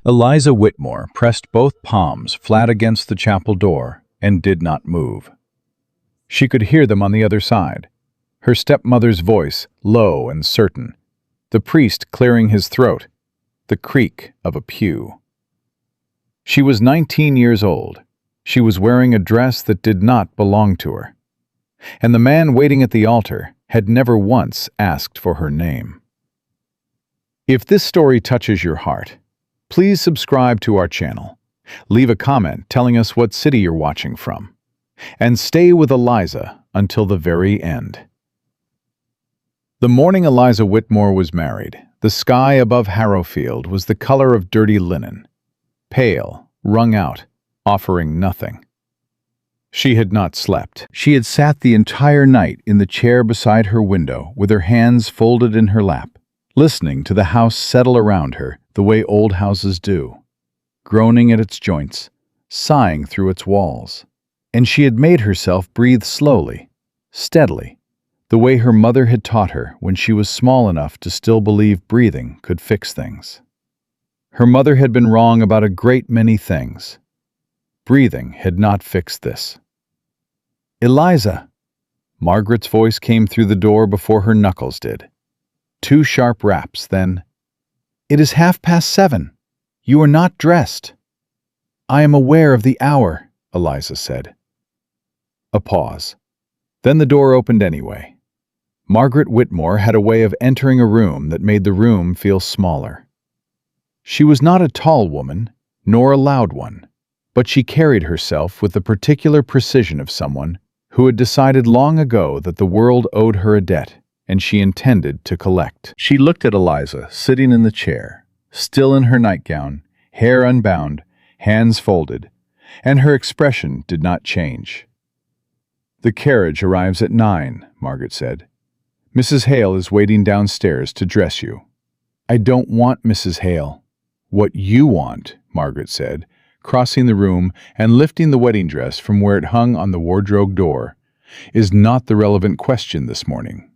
Eliza Whitmore pressed both palms flat against the chapel door and did not move. She could hear them on the other side, her stepmother's voice low and certain, the priest clearing his throat, the creak of a pew. She was 19 years old. She was wearing a dress that did not belong to her, and the man waiting at the altar had never once asked for her name. If this story touches your heart, please subscribe to our channel. Leave a comment telling us what city you're watching from, and stay with Eliza until the very end. The morning Eliza Whitmore was married, the sky above Harrowfield was the color of dirty linen, pale, wrung out, offering nothing. She had not slept. She had sat the entire night in the chair beside her window with her hands folded in her lap, listening to the house settle around her the way old houses do, groaning at its joints, sighing through its walls. And she had made herself breathe slowly, steadily, the way her mother had taught her when she was small enough to still believe breathing could fix things. Her mother had been wrong about a great many things. Breathing had not fixed this. "Eliza!" Margaret's voice came through the door before her knuckles did. 2 sharp raps, then, "It is 7:30. You are not dressed." "I am aware of the hour," Eliza said. A pause. Then the door opened anyway. Margaret Whitmore had a way of entering a room that made the room feel smaller. She was not a tall woman, nor a loud one, but she carried herself with the particular precision of someone who had decided long ago that the world owed her a debt, and she intended to collect. She looked at Eliza, sitting in the chair, still in her nightgown, hair unbound, hands folded, and her expression did not change. "The carriage arrives at 9, Margaret said. "Mrs. Hale is waiting downstairs to dress you." "I don't want Mrs. Hale." "What you want," Margaret said, crossing the room and lifting the wedding dress from where it hung on the wardrobe door, "is not the relevant question this morning."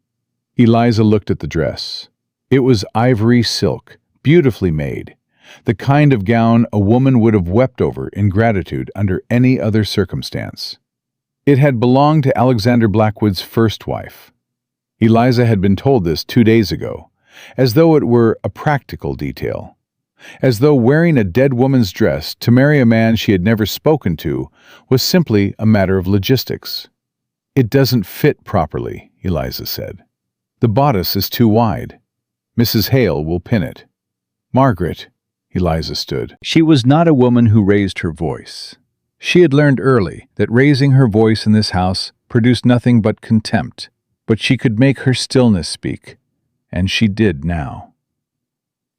Eliza looked at the dress. It was ivory silk, beautifully made, the kind of gown a woman would have wept over in gratitude under any other circumstance. It had belonged to Alexander Blackwood's first wife. Eliza had been told this 2 days ago, as though it were a practical detail, as though wearing a dead woman's dress to marry a man she had never spoken to was simply a matter of logistics. "It doesn't fit properly," Eliza said. "The bodice is too wide. Mrs. Hale will pin it." "Margaret," Eliza stood. She was not a woman who raised her voice. She had learned early that raising her voice in this house produced nothing but contempt, but she could make her stillness speak, and she did now.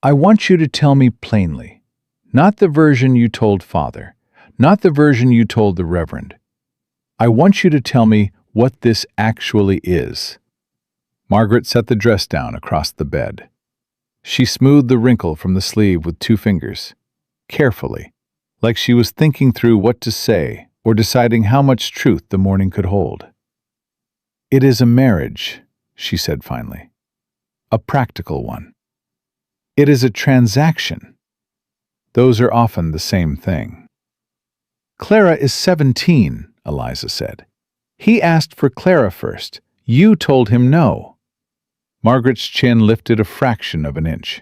"I want you to tell me plainly, not the version you told Father, not the version you told the Reverend. I want you to tell me what this actually is." Margaret set the dress down across the bed. She smoothed the wrinkle from the sleeve with 2 fingers, carefully, like she was thinking through what to say or deciding how much truth the morning could hold. "It is a marriage," she said finally. "A practical one. It is a transaction. Those are often the same thing." "Clara is 17, Eliza said. "He asked for Clara first. You told him no." Margaret's chin lifted a fraction of an inch.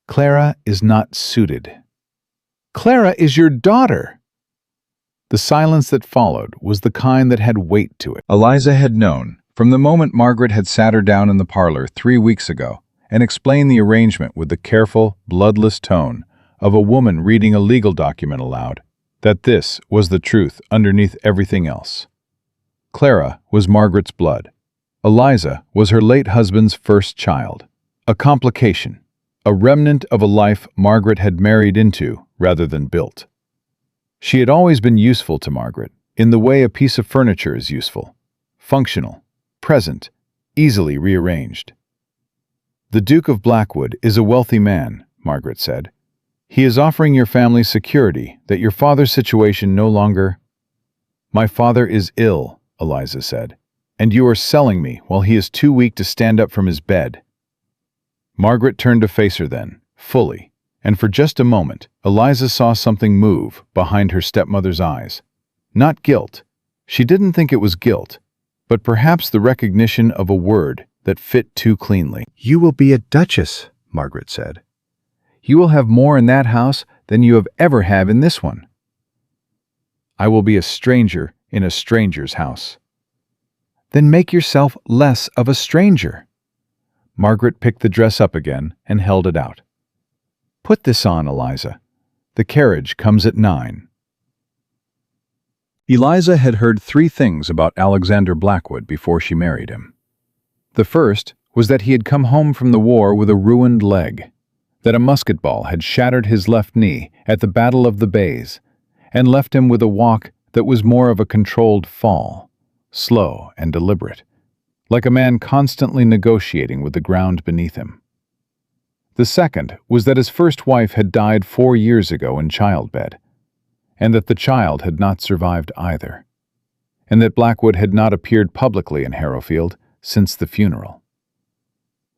"Clara is not suited." "Clara is your daughter." The silence that followed was the kind that had weight to it. Eliza had known, from the moment Margaret had sat her down in the parlor 3 weeks ago and explained the arrangement with the careful, bloodless tone of a woman reading a legal document aloud, that this was the truth underneath everything else. Clara was Margaret's blood. Eliza was her late husband's first child, a complication, a remnant of a life Margaret had married into rather than built. She had always been useful to Margaret, in the way a piece of furniture is useful, functional, present, easily rearranged. "The Duke of Blackwood is a wealthy man," Margaret said. "He is offering your family security that your father's situation no longer—" "My father is ill," Eliza said, "and you are selling me while he is too weak to stand up from his bed." Margaret turned to face her then, fully, And for just a moment, Eliza saw something move behind her stepmother's eyes. Not guilt. She didn't think it was guilt, but perhaps the recognition of a word that fit too cleanly. "You will be a duchess," Margaret said. "You will have more in that house than you have ever had in this one." "I will be a stranger in a stranger's house." "Then make yourself less of a stranger." Margaret picked the dress up again and held it out. "Put this on, Eliza. The carriage comes at 9. Eliza had heard 3 things about Alexander Blackwood before she married him. The first was that he had come home from the war with a ruined leg, that a musket ball had shattered his left knee at the Battle of the Bays, and left him with a walk that was more of a controlled fall, slow and deliberate, like a man constantly negotiating with the ground beneath him. The second was that his first wife had died 4 years ago in childbed, and that the child had not survived either, and that Blackwood had not appeared publicly in Harrowfield since the funeral.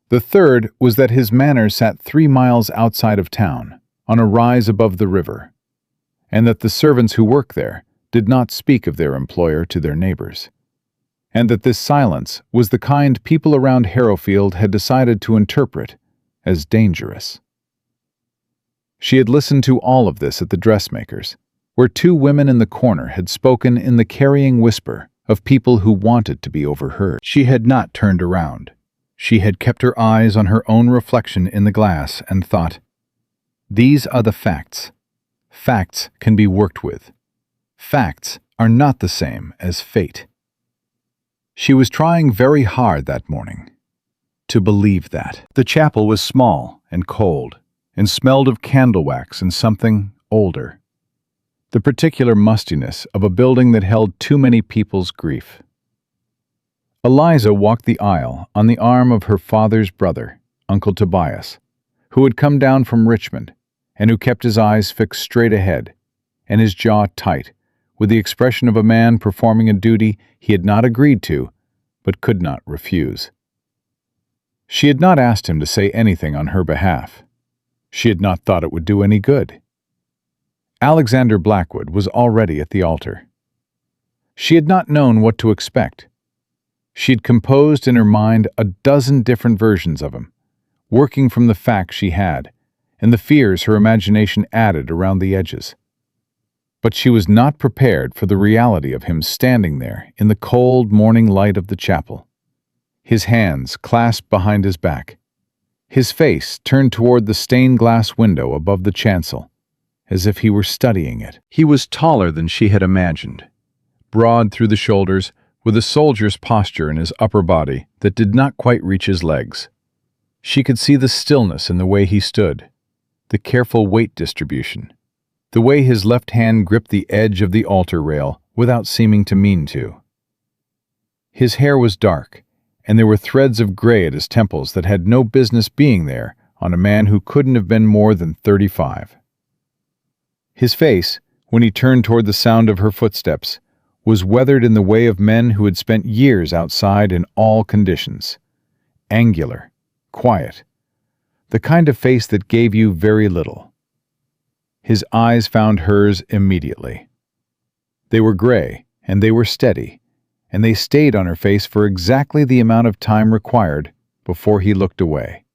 The third was that his manor sat 3 miles outside of town, on a rise above the river, and that the servants who worked there did not speak of their employer to their neighbors, and that this silence was the kind people around Harrowfield had decided to interpret as dangerous. She had listened to all of this at the dressmaker's, where 2 women in the corner had spoken in the carrying whisper of people who wanted to be overheard. She had not turned around. She had kept her eyes on her own reflection in the glass and thought, "These are the facts. Facts can be worked with. Facts are not the same as fate." She was trying very hard that morning to believe that. The chapel was small and cold and smelled of candle wax and something older. The particular mustiness of a building that held too many people's grief. Eliza walked the aisle on the arm of her father's brother, Uncle Tobias, who had come down from Richmond and who kept his eyes fixed straight ahead and his jaw tight, with the expression of a man performing a duty he had not agreed to but could not refuse. She had not asked him to say anything on her behalf. She had not thought it would do any good. Alexander Blackwood was already at the altar. She had not known what to expect. She had composed in her mind a dozen different versions of him, working from the facts she had, and the fears her imagination added around the edges. But she was not prepared for the reality of him standing there in the cold morning light of the chapel, his hands clasped behind his back, his face turned toward the stained glass window above the chancel, as if he were studying it. He was taller than she had imagined, broad through the shoulders, with a soldier's posture in his upper body that did not quite reach his legs. She could see the stillness in the way he stood, the careful weight distribution, the way his left hand gripped the edge of the altar rail without seeming to mean to. His hair was dark, and there were threads of gray at his temples that had no business being there on a man who couldn't have been more than 35. His face, when he turned toward the sound of her footsteps, was weathered in the way of men who had spent years outside in all conditions. Angular, quiet, the kind of face that gave you very little. His eyes found hers immediately. They were gray, and they were steady, and they stayed on her face for exactly the amount of time required before he looked away.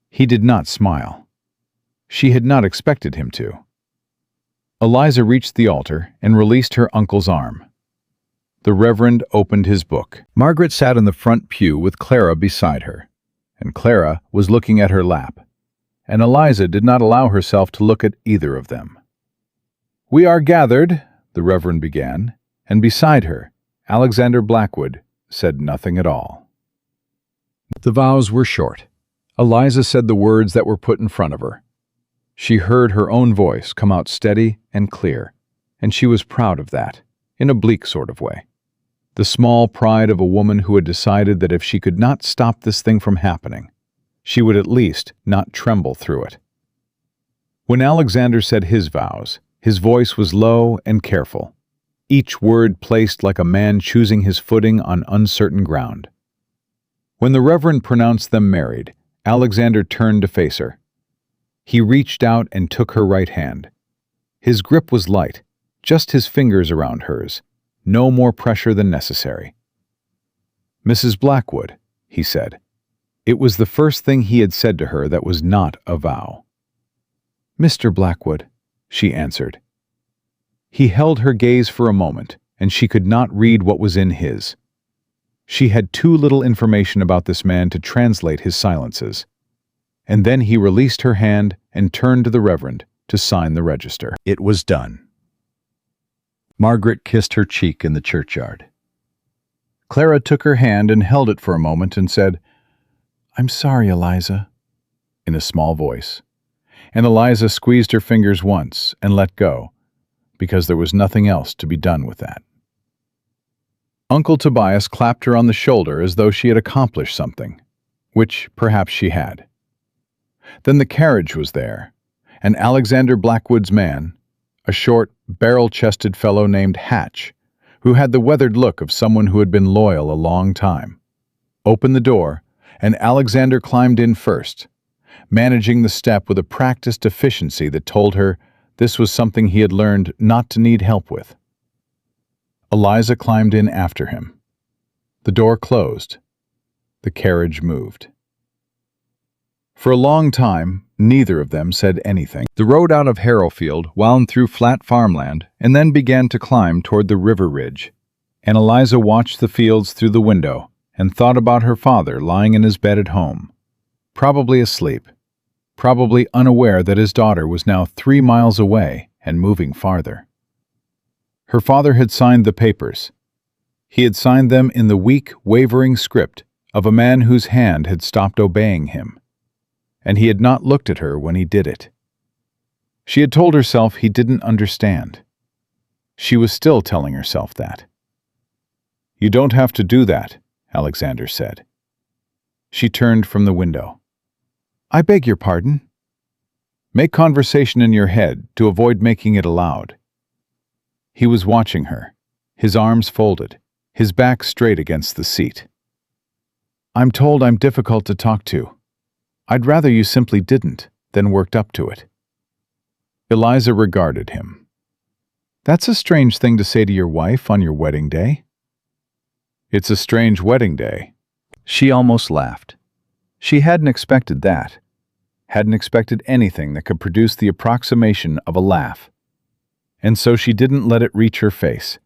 He did not smile. She had not expected him to. Eliza reached the altar and released her uncle's arm. The Reverend opened his book. Margaret sat in the front pew with Clara beside her, and Clara was looking at her lap, and Eliza did not allow herself to look at either of them. "We are gathered," the Reverend began, and beside her, Alexander Blackwood said nothing at all. The vows were short. Eliza said the words that were put in front of her. She heard her own voice come out steady and clear, and she was proud of that, in a bleak sort of way. The small pride of a woman who had decided that if she could not stop this thing from happening, she would at least not tremble through it. When Alexander said his vows, his voice was low and careful, each word placed like a man choosing his footing on uncertain ground. When the Reverend pronounced them married, Alexander turned to face her. He reached out and took her right hand. His grip was light, just his fingers around hers, no more pressure than necessary. "Mrs. Blackwood," he said. It was the first thing he had said to her that was not a vow. "Mr. Blackwood," she answered. He held her gaze for a moment, and she could not read what was in his. She had too little information about this man to translate his silences. And then he released her hand and turned to the Reverend to sign the register. It was done. Margaret kissed her cheek in the churchyard. Clara took her hand and held it for a moment and said, "I'm sorry, Eliza," in a small voice. And Eliza squeezed her fingers once and let go, because there was nothing else to be done with that. Uncle Tobias clapped her on the shoulder as though she had accomplished something, which perhaps she had. Then the carriage was there, and Alexander Blackwood's man, a short, barrel-chested fellow named Hatch, who had the weathered look of someone who had been loyal a long time, opened the door, and Alexander climbed in first, managing the step with a practiced efficiency that told her this was something he had learned not to need help with. Eliza climbed in after him. The door closed. The carriage moved. For a long time, neither of them said anything. The road out of Harrowfield wound through flat farmland and then began to climb toward the river ridge, and Eliza watched the fields through the window and thought about her father lying in his bed at home, probably asleep, probably unaware that his daughter was now 3 miles away and moving farther. Her father had signed the papers. He had signed them in the weak, wavering script of a man whose hand had stopped obeying him, and he had not looked at her when he did it. She had told herself he didn't understand. She was still telling herself that. "You don't have to do that," Alexander said. She turned from the window. "I beg your pardon?" "Make conversation in your head to avoid making it aloud." He was watching her, his arms folded, his back straight against the seat. "I'm told I'm difficult to talk to. I'd rather you simply didn't, than worked up to it." Eliza regarded him. "That's a strange thing to say to your wife on your wedding day." "It's a strange wedding day." She almost laughed. She hadn't expected that. Hadn't expected anything that could produce the approximation of a laugh. And so she didn't let it reach her face.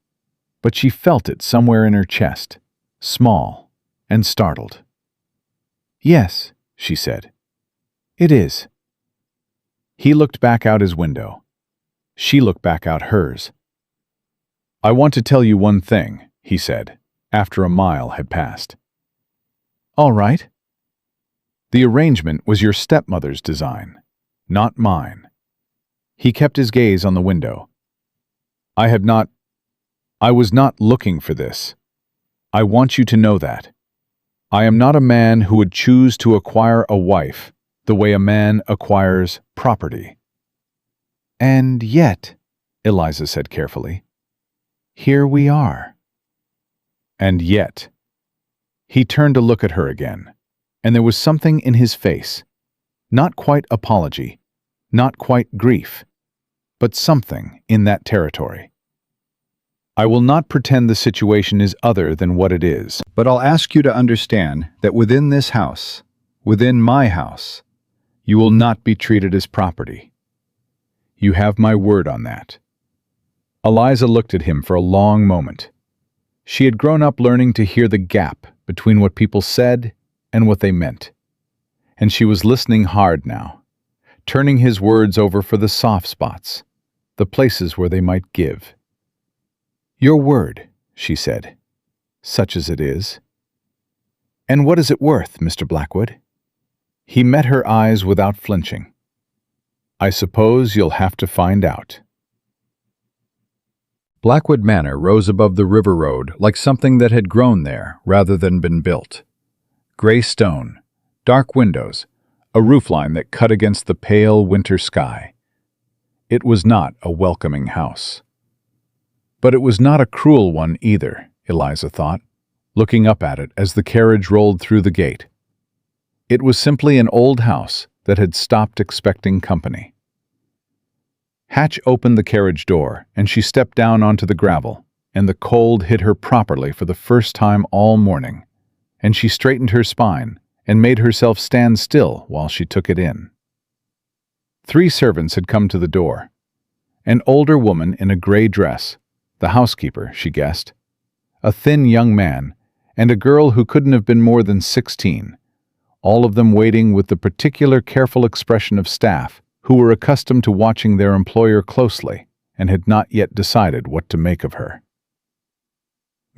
But she felt it somewhere in her chest, small and startled. "Yes," she said. "It is." He looked back out his window. She looked back out hers. "I want to tell you one thing," he said, after a mile had passed. "All right." "The arrangement was your stepmother's design, not mine." He kept his gaze on the window. I was not looking for this. I want you to know that. I am not a man who would choose to acquire a wife the way a man acquires property." "And yet," Eliza said carefully, "here we are." "And yet." He turned to look at her again, and there was something in his face, not quite apology, not quite grief, but something in that territory. "I will not pretend the situation is other than what it is, but I'll ask you to understand that within this house, within my house, you will not be treated as property. You have my word on that." Eliza looked at him for a long moment. She had grown up learning to hear the gap between what people said and what they meant. And she was listening hard now, turning his words over for the soft spots, the places where they might give. "Your word," she said, "such as it is." "And what is it worth, Mr. Blackwood?" He met her eyes without flinching. "I suppose you'll have to find out." Blackwood Manor rose above the river road like something that had grown there rather than been built. Gray stone, dark windows, a roofline that cut against the pale winter sky. It was not a welcoming house. But it was not a cruel one either, Eliza thought, looking up at it as the carriage rolled through the gate. It was simply an old house that had stopped expecting company. Hatch opened the carriage door, and she stepped down onto the gravel, and the cold hit her properly for the first time all morning, and she straightened her spine and made herself stand still while she took it in. 3 servants had come to the door. An older woman in a gray dress, the housekeeper, she guessed, a thin young man, and a girl who couldn't have been more than 16, all of them waiting with the particular careful expression of staff who were accustomed to watching their employer closely and had not yet decided what to make of her.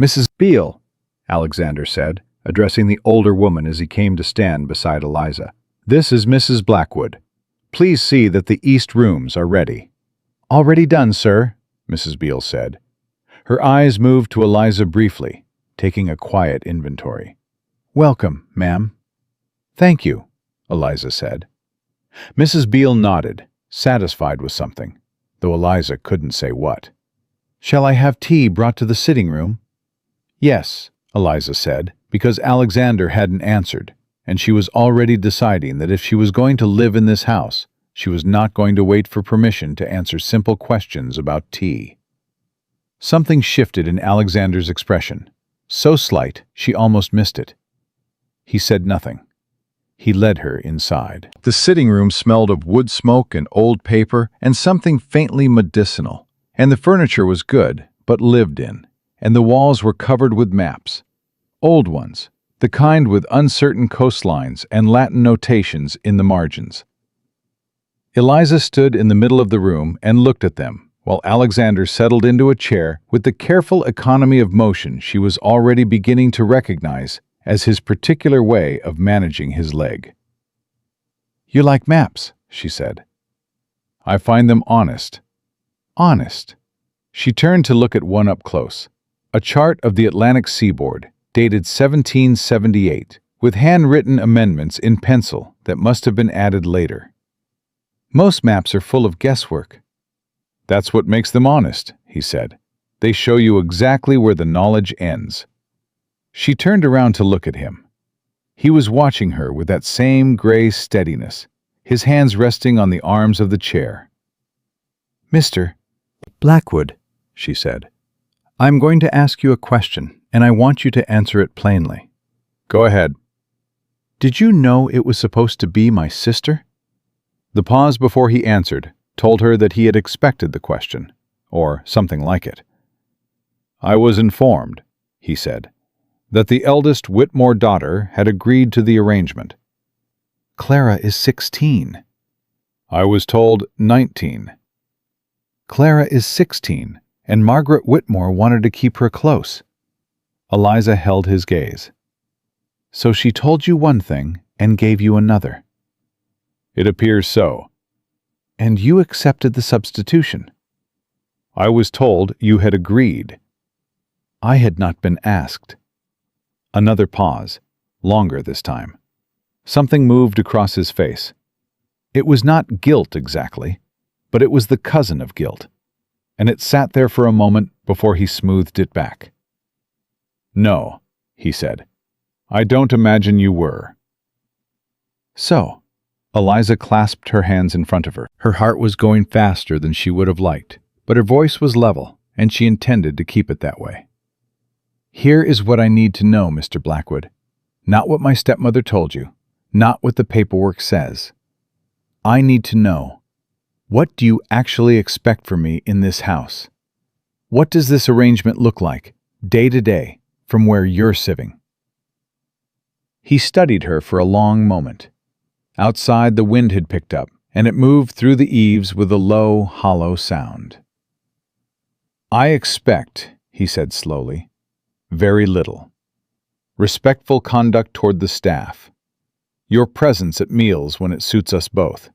Mrs. Beale, Alexander said, addressing the older woman as he came to stand beside Eliza. This is Mrs. Blackwood. Please see that the east rooms are ready. Already done, sir, Mrs. Beale said. Her eyes moved to Eliza briefly, taking a quiet inventory. Welcome, ma'am. Thank you, Eliza said. Mrs. Beale nodded, satisfied with something, though Eliza couldn't say what. Shall I have tea brought to the sitting room? Yes, Eliza said, because Alexander hadn't answered, and she was already deciding that if she was going to live in this house, she was not going to wait for permission to answer simple questions about tea. Something shifted in Alexander's expression, so slight she almost missed it. He said nothing. He led her inside. The sitting room smelled of wood smoke and old paper and something faintly medicinal, and the furniture was good, but lived in, and the walls were covered with maps. Old ones, the kind with uncertain coastlines and Latin notations in the margins. Eliza stood in the middle of the room and looked at them, while Alexander settled into a chair with the careful economy of motion she was already beginning to recognize as his particular way of managing his leg. You like maps, she said. I find them honest. Honest. She turned to look at one up close, a chart of the Atlantic seaboard, dated 1778, with handwritten amendments in pencil that must have been added later. Most maps are full of guesswork. That's what makes them honest, he said. They show you exactly where the knowledge ends. She turned around to look at him. He was watching her with that same gray steadiness, his hands resting on the arms of the chair. Mr. Blackwood, she said, I'm going to ask you a question, and I want you to answer it plainly. Go ahead. Did you know it was supposed to be my sister? The pause before he answered told her that he had expected the question, or something like it. I was informed, he said, that the eldest Whitmore daughter had agreed to the arrangement. Clara is 16. I was told 19. Clara is 16, and Margaret Whitmore wanted to keep her close. Eliza held his gaze. So she told you one thing and gave you another. It appears so. And you accepted the substitution. I was told you had agreed. I had not been asked. Another pause, longer this time. Something moved across his face. It was not guilt exactly, but it was the cousin of guilt, and it sat there for a moment before he smoothed it back. No, he said. I don't imagine you were. So, Eliza clasped her hands in front of her. Her heart was going faster than she would have liked, but her voice was level, and she intended to keep it that way. Here is what I need to know, Mr. Blackwood. Not what my stepmother told you, not what the paperwork says. I need to know, what do you actually expect from me in this house? What does this arrangement look like, day to day, from where you're sitting? He studied her for a long moment. Outside, the wind had picked up, and it moved through the eaves with a low, hollow sound. I expect, he said slowly, very little. Respectful conduct toward the staff. Your presence at meals when it suits us both.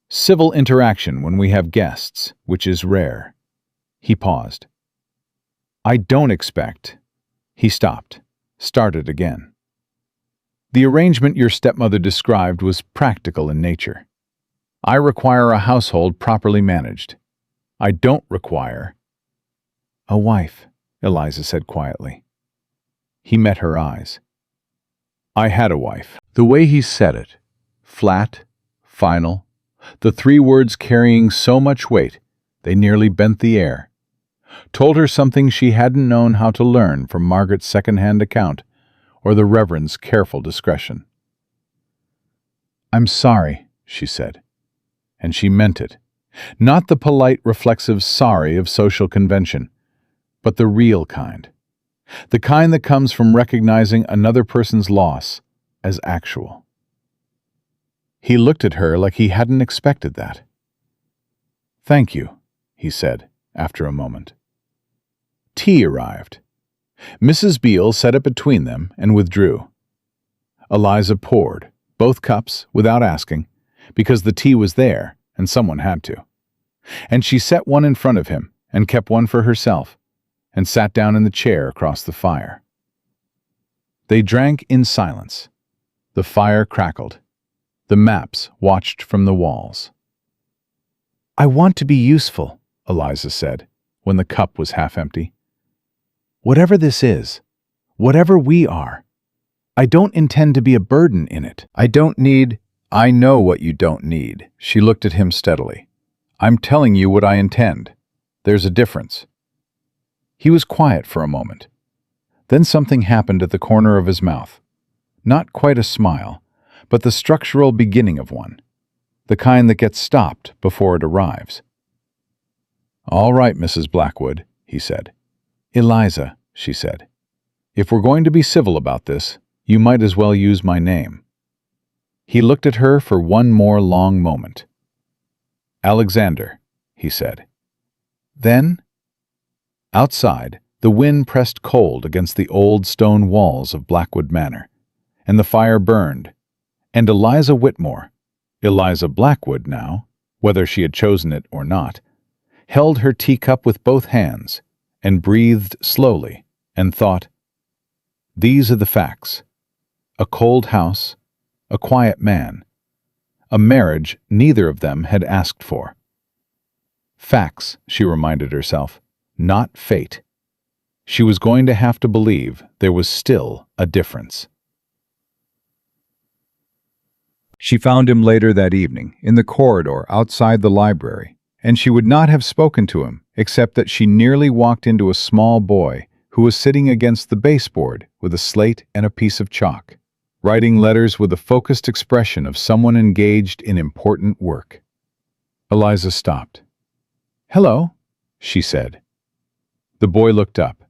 Civil interaction when we have guests, which is rare. He paused. I don't expect. He stopped, started again. The arrangement your stepmother described was practical in nature. I require a household properly managed. I don't require a wife, Eliza said quietly. He met her eyes. I had a wife. The way he said it, flat, final, the three words carrying so much weight they nearly bent the air, told her something she hadn't known how to learn from Margaret's second-hand account or the Reverend's careful discretion. "I'm sorry," she said, and she meant it. Not the polite, reflexive sorry of social convention, but the real kind. The kind that comes from recognizing another person's loss as actual. He looked at her like he hadn't expected that. "Thank you," he said, after a moment. Tea arrived. Mrs. Beale set it between them and withdrew. Eliza poured both cups without asking, because the tea was there and someone had to. And she set one in front of him and kept one for herself and sat down in the chair across the fire. They drank in silence. The fire crackled. The maps watched from the walls. "I want to be useful," Eliza said, when the cup was half empty. "Whatever this is, whatever we are, I don't intend to be a burden in it. I know what you don't need." She looked at him steadily. "I'm telling you what I intend. There's a difference." He was quiet for a moment. Then something happened at the corner of his mouth. Not quite a smile, but the structural beginning of one. The kind that gets stopped before it arrives. "All right, Mrs. Blackwood," he said. "Eliza," she said. "If we're going to be civil about this, you might as well use my name." He looked at her for one more long moment. "Alexander," he said. Then, outside, the wind pressed cold against the old stone walls of Blackwood Manor, and the fire burned, and Eliza Whitmore, Eliza Blackwood now, whether she had chosen it or not, held her teacup with both hands and breathed slowly and thought, "These are the facts. A cold house, a quiet man, a marriage neither of them had asked for. Facts," she reminded herself, "not fate." She was going to have to believe there was still a difference. She found him later that evening, in the corridor outside the library, and she would not have spoken to him except that she nearly walked into a small boy who was sitting against the baseboard with a slate and a piece of chalk, writing letters with the focused expression of someone engaged in important work. Eliza stopped. "Hello," she said. The boy looked up.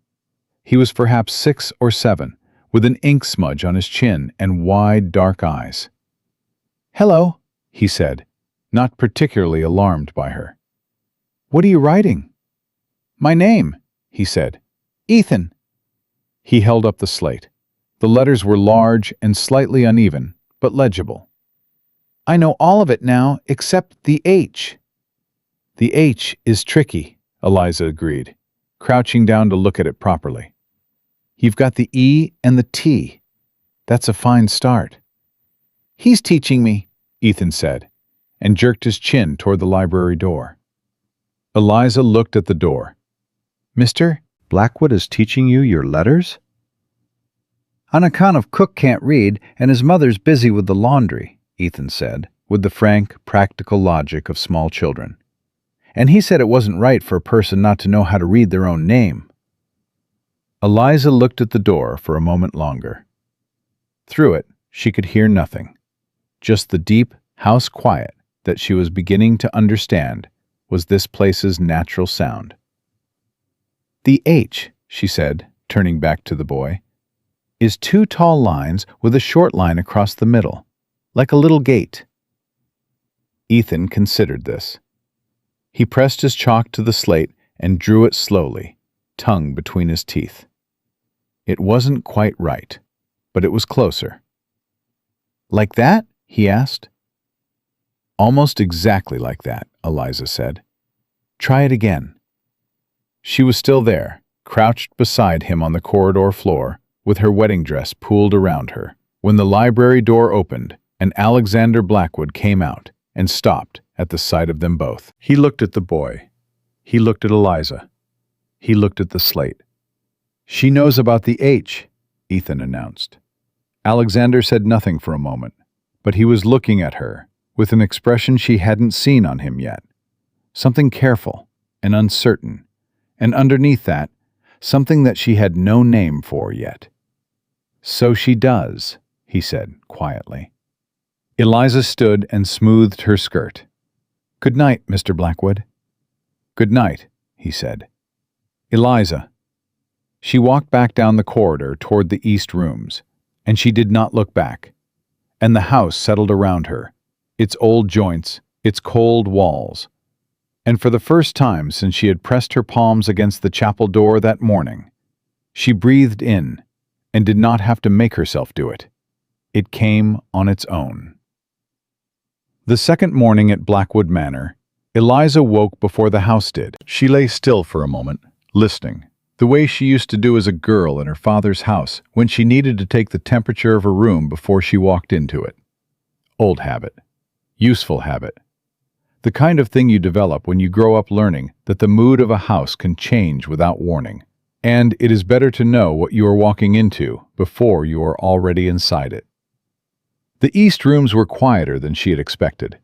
He was perhaps 6 or 7, with an ink smudge on his chin and wide, dark eyes. "Hello," he said, not particularly alarmed by her. "What are you writing?" "My name," he said. "Ethan." He held up the slate. The letters were large and slightly uneven, but legible. "I know all of it now, except the H." "The H is tricky," Eliza agreed, crouching down to look at it properly. "You've got the E and the T. That's a fine start." "He's teaching me," Ethan said, and jerked his chin toward the library door. Eliza looked at the door. "Mr. Blackwood is teaching you your letters?" "On account of Cook can't read and his mother's busy with the laundry," Ethan said, with the frank, practical logic of small children. "And he said it wasn't right for a person not to know how to read their own name." Eliza looked at the door for a moment longer. Through it, she could hear nothing, just the deep house quiet that she was beginning to understand was this place's natural sound. "The H," she said, turning back to the boy, "is 2 tall lines with a short line across the middle, like a little gate." Ethan considered this. He pressed his chalk to the slate and drew it slowly, tongue between his teeth. It wasn't quite right, but it was closer. "Like that?" he asked. "Almost exactly like that," Eliza said. "Try it again." She was still there, crouched beside him on the corridor floor, with her wedding dress pooled around her, when the library door opened and Alexander Blackwood came out and stopped at the sight of them both. He looked at the boy. He looked at Eliza. He looked at the slate. "She knows about the H," Ethan announced. Alexander said nothing for a moment, but he was looking at her with an expression she hadn't seen on him yet. Something careful and uncertain, and underneath that, something that she had no name for yet. "So she does," he said quietly. Eliza stood and smoothed her skirt. "Good night, Mr. Blackwood." "Good night," he said. "Eliza." She walked back down the corridor toward the east rooms, and she did not look back. And the house settled around her, its old joints, its cold walls. And for the first time since she had pressed her palms against the chapel door that morning, she breathed in and did not have to make herself do it. It came on its own. The second morning at Blackwood Manor, Eliza woke before the house did. She lay still for a moment, listening, the way she used to do as a girl in her father's house when she needed to take the temperature of her room before she walked into it. Old habit. Useful habit. The kind of thing you develop when you grow up learning that the mood of a house can change without warning, and it is better to know what you are walking into before you are already inside it. The east rooms were quieter than she had expected.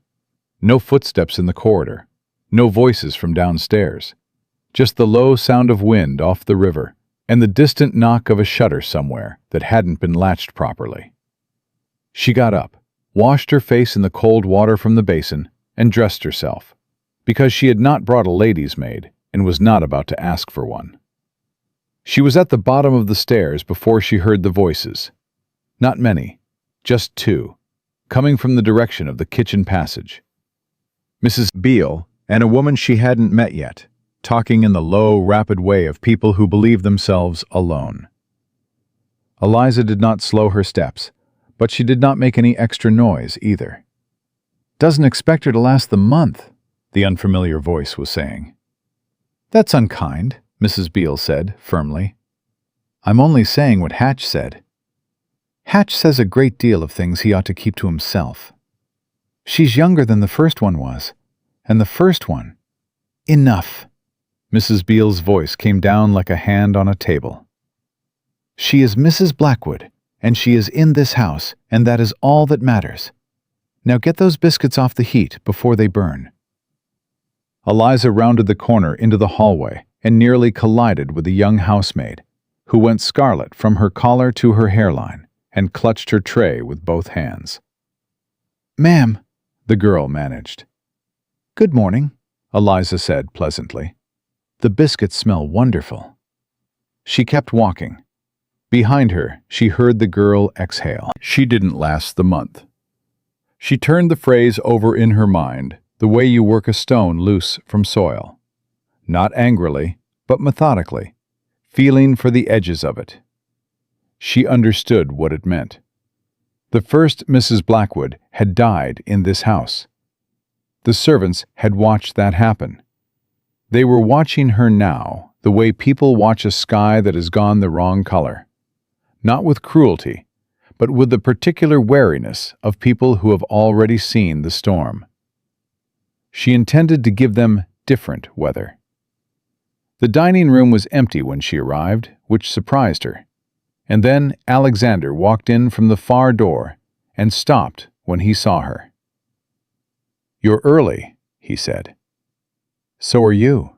No footsteps in the corridor, no voices from downstairs, just the low sound of wind off the river and the distant knock of a shutter somewhere that hadn't been latched properly. She got up, washed her face in the cold water from the basin, and dressed herself, because she had not brought a lady's maid and was not about to ask for one. She was at the bottom of the stairs before she heard the voices. Not many, just two, coming from the direction of the kitchen passage. Mrs. Beale and a woman she hadn't met yet, talking in the low, rapid way of people who believe themselves alone. Eliza did not slow her steps, but she did not make any extra noise either. "Doesn't expect her to last the month," the unfamiliar voice was saying. "That's unkind," Mrs. Beale said firmly. "I'm only saying what Hatch said. Hatch says a great deal of things he ought to keep to himself. She's younger than the first one was, and the first one—" "Enough!" Mrs. Beale's voice came down like a hand on a table. "She is Mrs. Blackwood, and she is in this house, and that is all that matters. Now get those biscuits off the heat before they burn." Eliza rounded the corner into the hallway and nearly collided with a young housemaid, who went scarlet from her collar to her hairline and clutched her tray with both hands. "Ma'am," the girl managed. "Good morning," Eliza said pleasantly. "The biscuits smell wonderful." She kept walking. Behind her, she heard the girl exhale. She didn't last the month. She turned the phrase over in her mind, the way you work a stone loose from soil. Not angrily, but methodically, feeling for the edges of it. She understood what it meant. The first Mrs. Blackwood had died in this house. The servants had watched that happen. They were watching her now, the way people watch a sky that has gone the wrong color. Not with cruelty, but with the particular wariness of people who have already seen the storm. She intended to give them different weather. The dining room was empty when she arrived, which surprised her. And then Alexander walked in from the far door and stopped when he saw her. "You're early," he said. "So are you."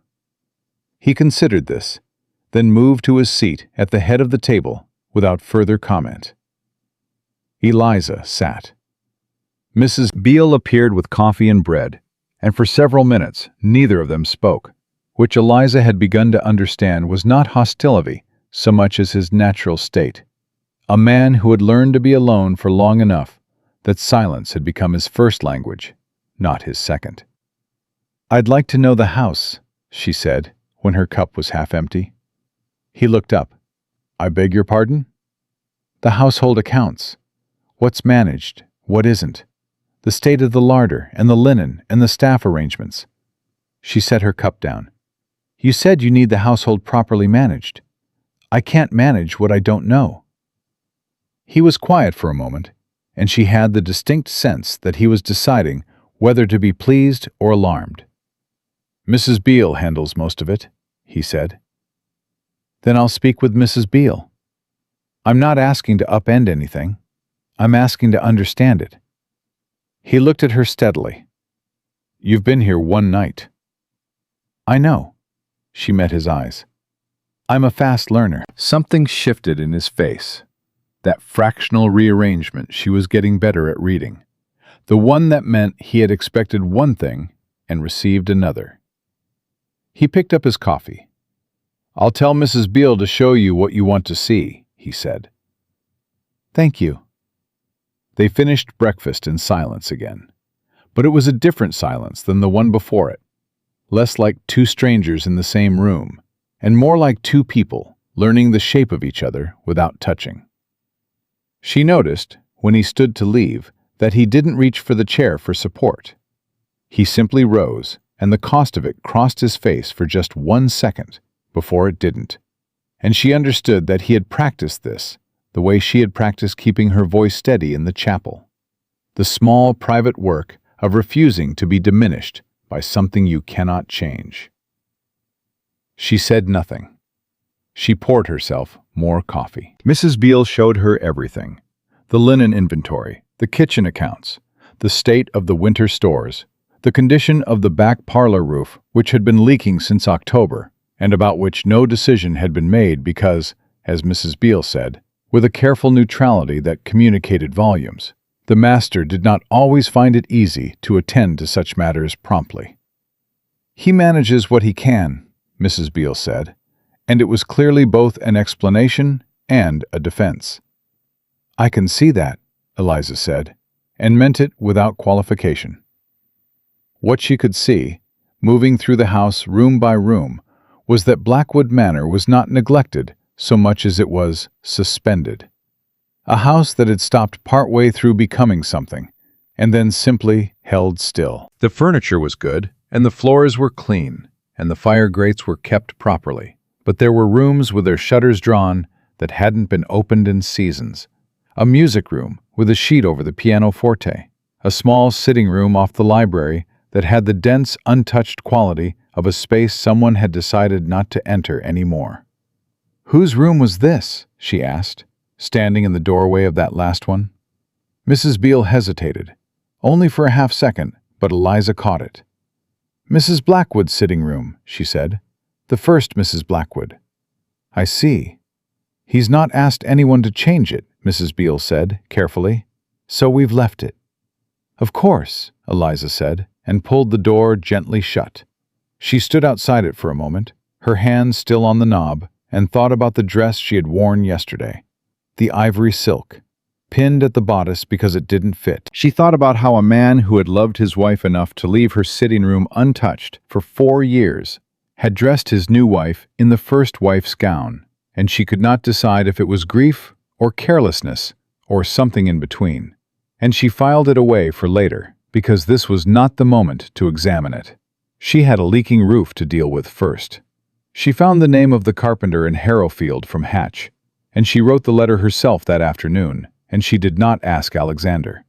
He considered this, then moved to his seat at the head of the table without further comment. Eliza sat. Mrs. Beale appeared with coffee and bread, and for several minutes neither of them spoke, which Eliza had begun to understand was not hostility so much as his natural state. A man who had learned to be alone for long enough that silence had become his first language, not his second. "I'd like to know the house," she said, when her cup was half empty. He looked up. "I beg your pardon?" "The household accounts. What's managed, what isn't. The state of the larder and the linen and the staff arrangements." She set her cup down. "You said you need the household properly managed. I can't manage what I don't know." He was quiet for a moment, and she had the distinct sense that he was deciding whether to be pleased or alarmed. "Mrs. Beale handles most of it," he said. "Then I'll speak with Mrs. Beale. I'm not asking to upend anything. I'm asking to understand it." He looked at her steadily. "You've been here one night." "I know." She met his eyes. "I'm a fast learner." Something shifted in his face. That fractional rearrangement she was getting better at reading. The one that meant he had expected one thing and received another. He picked up his coffee. "I'll tell Mrs. Beale to show you what you want to see," he said. "Thank you." They finished breakfast in silence again. But it was a different silence than the one before it. Less like two strangers in the same room, and more like two people learning the shape of each other without touching. She noticed, when he stood to leave, that he didn't reach for the chair for support. He simply rose, and the cost of it crossed his face for just 1 second before it didn't. And she understood that he had practiced this, the way she had practiced keeping her voice steady in the chapel. The small private work of refusing to be diminished by something you cannot change. She said nothing. She poured herself more coffee. Mrs. Beale showed her everything. The linen inventory, the kitchen accounts, the state of the winter stores, the condition of the back parlor roof, which had been leaking since October, and about which no decision had been made because, as Mrs. Beale said, with a careful neutrality that communicated volumes, the master did not always find it easy to attend to such matters promptly. "He manages what he can," Mrs. Beale said, and it was clearly both an explanation and a defense. "I can see that," Eliza said, and meant it without qualification. What she could see, moving through the house room by room, was that Blackwood Manor was not neglected so much as it was suspended. A house that had stopped partway through becoming something, and then simply held still. The furniture was good, and the floors were clean, and the fire grates were kept properly, but there were rooms with their shutters drawn that hadn't been opened in seasons. A music room with a sheet over the pianoforte, a small sitting room off the library that had the dense, untouched quality of a space someone had decided not to enter anymore. "Whose room was this?" she asked, standing in the doorway of that last one. Mrs. Beale hesitated, only for a half second, but Eliza caught it. "Mrs. Blackwood's sitting room," she said. "The first Mrs. Blackwood." "I see. He's not asked anyone to change it," Mrs. Beale said, carefully. "So we've left it." "Of course," Eliza said, and pulled the door gently shut. She stood outside it for a moment, her hand still on the knob, and thought about the dress she had worn yesterday. The ivory silk, pinned at the bodice because it didn't fit. She thought about how a man who had loved his wife enough to leave her sitting room untouched for 4 years had dressed his new wife in the first wife's gown, and she could not decide if it was grief or carelessness or something in between. And she filed it away for later, because this was not the moment to examine it. She had a leaking roof to deal with first. She found the name of the carpenter in Harrowfield from Hatch, and she wrote the letter herself that afternoon, and she did not ask Alexander.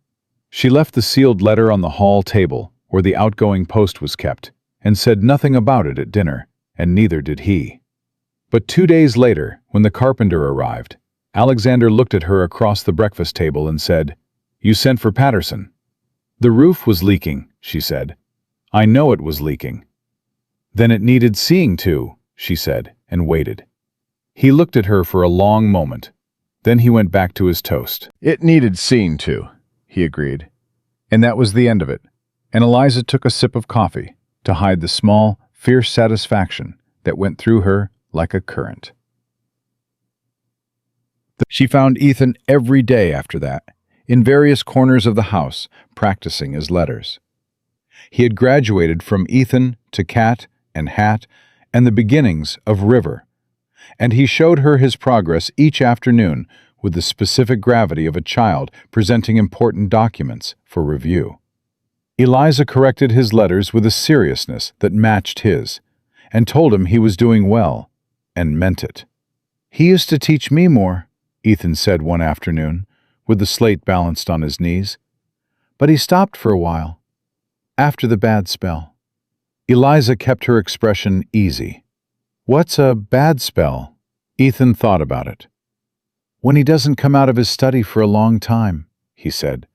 She left the sealed letter on the hall table, where the outgoing post was kept, and said nothing about it at dinner, and neither did he. But 2 days later, when the carpenter arrived, Alexander looked at her across the breakfast table and said, "You sent for Patterson." "The roof was leaking," she said. "I know it was leaking." "Then it needed seeing to," she said, and waited. He looked at her for a long moment. Then he went back to his toast. "It needed seeing to," he agreed. And that was the end of it. And Eliza took a sip of coffee to hide the small, fierce satisfaction that went through her like a current. She found Ethan every day after that, in various corners of the house, practicing his letters. He had graduated from Ethan to Cat and Hat and the beginnings of River, and he showed her his progress each afternoon with the specific gravity of a child presenting important documents for review. Eliza corrected his letters with a seriousness that matched his, and told him he was doing well, and meant it. "He used to teach me more," Ethan said one afternoon, with the slate balanced on his knees. "But he stopped for a while, after the bad spell." Eliza kept her expression easy. "What's a bad spell?" Ethan thought about it. "When he doesn't come out of his study for a long time," he said.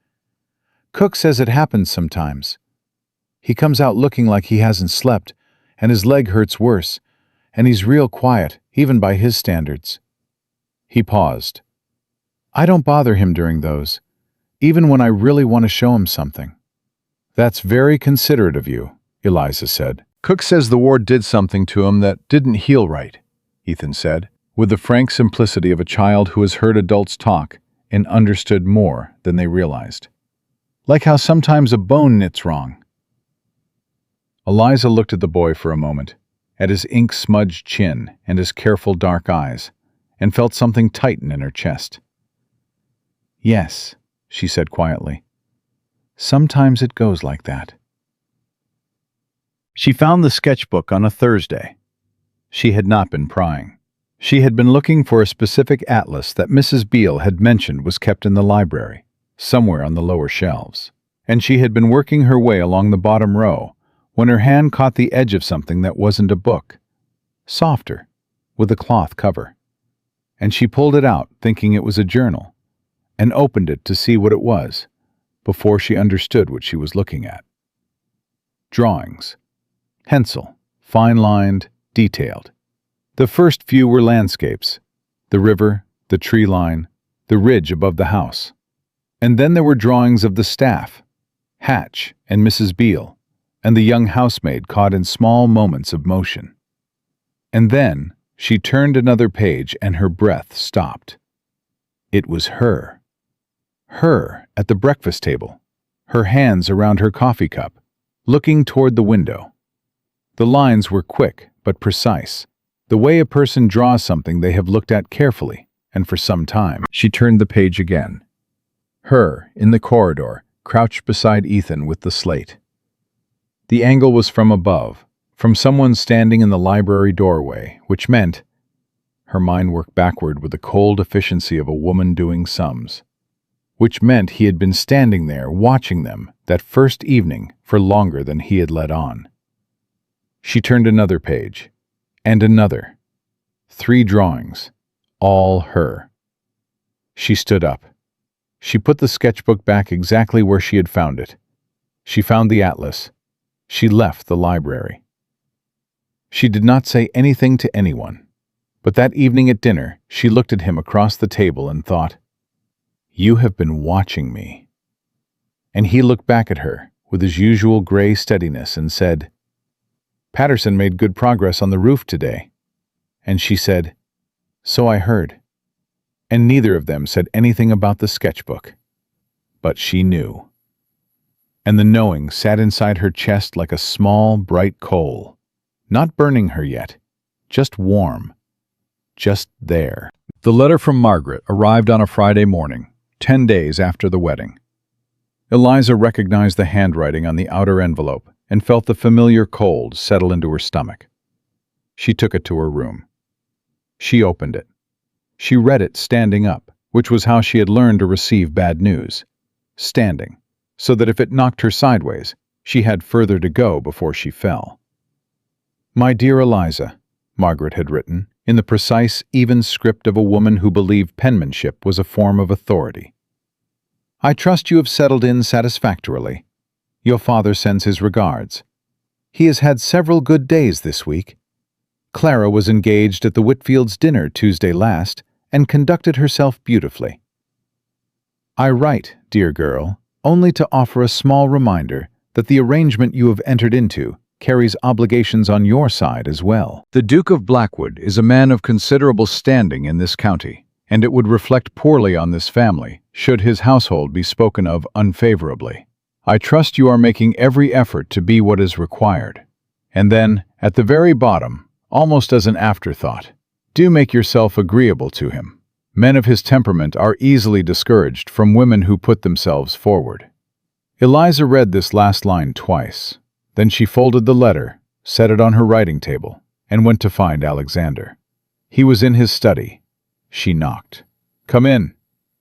Cook says it happens sometimes. He comes out looking like he hasn't slept, and his leg hurts worse, and he's real quiet, even by his standards." He paused. "I don't bother him during those, even when I really want to show him something." "That's very considerate of you," Eliza said. "Cook says the war did something to him that didn't heal right," Ethan said, with the frank simplicity of a child who has heard adults talk and understood more than they realized. "Like how sometimes a bone knits wrong." Eliza looked at the boy for a moment, at his ink-smudged chin and his careful dark eyes, and felt something tighten in her chest. "Yes," she said quietly. "Sometimes it goes like that." She found the sketchbook on a Thursday. She had not been prying. She had been looking for a specific atlas that Mrs. Beale had mentioned was kept in the library, somewhere on the lower shelves, and she had been working her way along the bottom row when her hand caught the edge of something that wasn't a book, softer, with a cloth cover. And she pulled it out, thinking it was a journal, and opened it to see what it was, before she understood what she was looking at. Drawings. Pencil, fine-lined, detailed. The first few were landscapes, the river, the tree line, the ridge above the house. And then there were drawings of the staff, Hatch and Mrs. Beale, and the young housemaid caught in small moments of motion. And then she turned another page and her breath stopped. It was her. Her at the breakfast table, her hands around her coffee cup, looking toward the window. The lines were quick but precise, the way a person draws something they have looked at carefully and for some time. She turned the page again. Her, in the corridor, crouched beside Ethan with the slate. The angle was from above, from someone standing in the library doorway, which meant— her mind worked backward with the cold efficiency of a woman doing sums— which meant he had been standing there watching them that first evening for longer than he had let on. She turned another page, and another. 3 drawings, all her. She stood up. She put the sketchbook back exactly where she had found it. She found the atlas. She left the library. She did not say anything to anyone, but that evening at dinner she looked at him across the table and thought, "You have been watching me." And he looked back at her with his usual gray steadiness and said, "Patterson made good progress on the roof today." And she said, "So I heard." And neither of them said anything about the sketchbook. But she knew. And the knowing sat inside her chest like a small, bright coal, not burning her yet, just warm, just there. The letter from Margaret arrived on a Friday morning, 10 days after the wedding. Eliza recognized the handwriting on the outer envelope and felt the familiar cold settle into her stomach. She took it to her room. She opened it. She read it standing up, which was how she had learned to receive bad news. Standing, so that if it knocked her sideways, she had further to go before she fell. "My dear Eliza," Margaret had written, in the precise, even script of a woman who believed penmanship was a form of authority. "I trust you have settled in satisfactorily. Your father sends his regards. He has had several good days this week. Clara was engaged at the Whitfields' dinner Tuesday last and conducted herself beautifully. I write, dear girl, only to offer a small reminder that the arrangement you have entered into carries obligations on your side as well. The Duke of Blackwood is a man of considerable standing in this county, and it would reflect poorly on this family should his household be spoken of unfavorably. I trust you are making every effort to be what is required. And then, at the very bottom, almost as an afterthought, do make yourself agreeable to him. Men of his temperament are easily discouraged from women who put themselves forward." Eliza read this last line twice. Then she folded the letter, set it on her writing table, and went to find Alexander. He was in his study. She knocked. "Come in."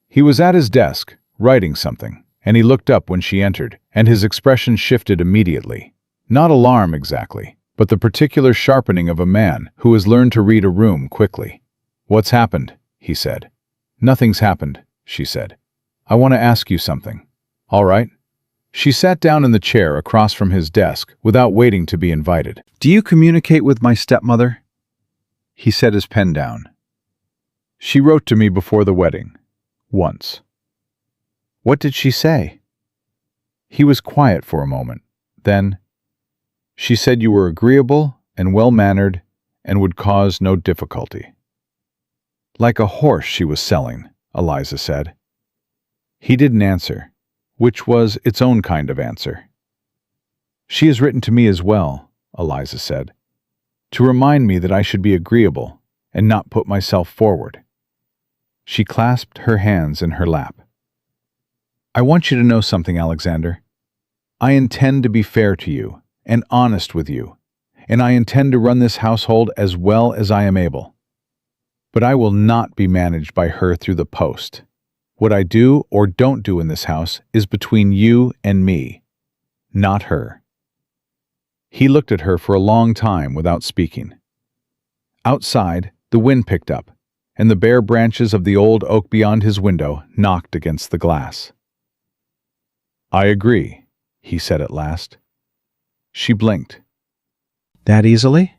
He was at his desk, writing something, and he looked up when she entered, and his expression shifted immediately. Not alarm exactly, but the particular sharpening of a man who has learned to read a room quickly. "What's happened?" he said. "Nothing's happened," she said. "I want to ask you something." "All right." She sat down in the chair across from his desk without waiting to be invited. "Do you communicate with my stepmother?" He set his pen down. "She wrote to me before the wedding. Once." "What did she say?" He was quiet for a moment. Then, "She said you were agreeable and well-mannered and would cause no difficulty." "Like a horse she was selling," Eliza said. He didn't answer, which was its own kind of answer. "She has written to me as well," Eliza said, "to remind me that I should be agreeable and not put myself forward." She clasped her hands in her lap. "I want you to know something, Alexander. I intend to be fair to you and honest with you, and I intend to run this household as well as I am able. But I will not be managed by her through the post. What I do or don't do in this house is between you and me, not her." He looked at her for a long time without speaking. Outside, the wind picked up, and the bare branches of the old oak beyond his window knocked against the glass. "I agree," he said at last. She blinked. "That easily?"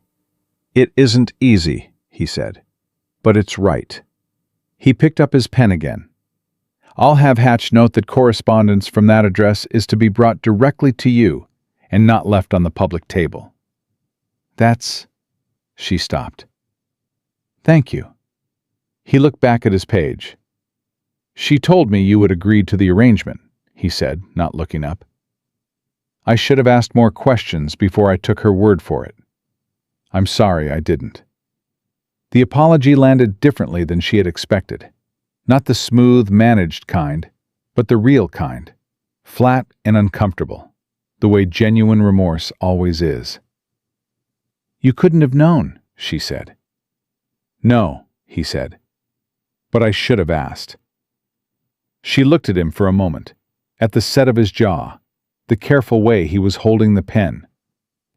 "It isn't easy," he said, "but it's right." He picked up his pen again. "I'll have Hatch note that correspondence from that address is to be brought directly to you and not left on the public table." "That's—" She stopped. "Thank you." He looked back at his page. "She told me you had agreed to the arrangement," he said, not looking up. "I should have asked more questions before I took her word for it. I'm sorry I didn't." The apology landed differently than she had expected. Not the smooth, managed kind, but the real kind, flat and uncomfortable, the way genuine remorse always is. "You couldn't have known," she said. "No," he said, "but I should have asked." She looked at him for a moment, at the set of his jaw, the careful way he was holding the pen,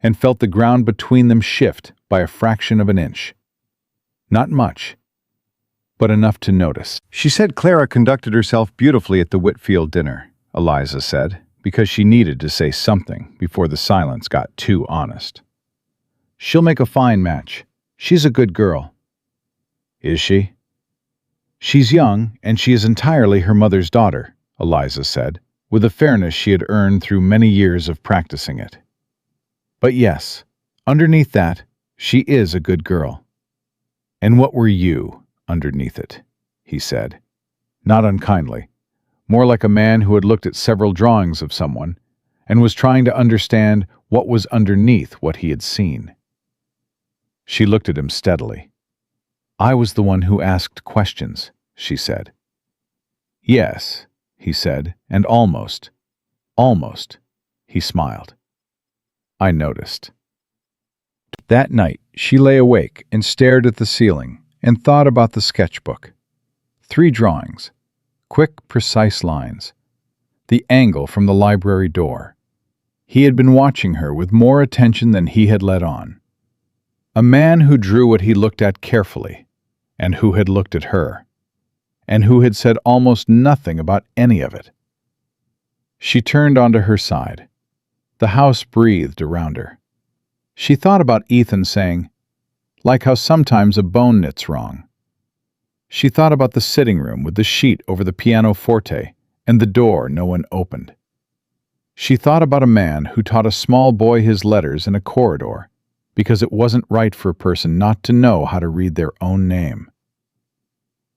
and felt the ground between them shift by a fraction of an inch. Not much, but enough to notice. "She said Clara conducted herself beautifully at the Whitfield dinner," Eliza said, because she needed to say something before the silence got too honest. "She'll make a fine match. She's a good girl." "Is she?" "She's young, and she is entirely her mother's daughter," Eliza said, with a fairness she had earned through many years of practicing it. "But yes, underneath that, she is a good girl." "And what were you underneath it?" he said, not unkindly, more like a man who had looked at several drawings of someone and was trying to understand what was underneath what he had seen. She looked at him steadily. "I was the one who asked questions," she said. "Yes," he said, and almost, he smiled. "I noticed." That night, she lay awake and stared at the ceiling and thought about the sketchbook. 3 drawings, quick, precise lines. The angle from the library door. He had been watching her with more attention than he had let on. A man who drew what he looked at carefully, and who had looked at her, and who had said almost nothing about any of it. She turned onto her side. The house breathed around her. She thought about Ethan saying, "Like how sometimes a bone knits wrong." She thought about the sitting room with the sheet over the pianoforte and the door no one opened. She thought about a man who taught a small boy his letters in a corridor because it wasn't right for a person not to know how to read their own name.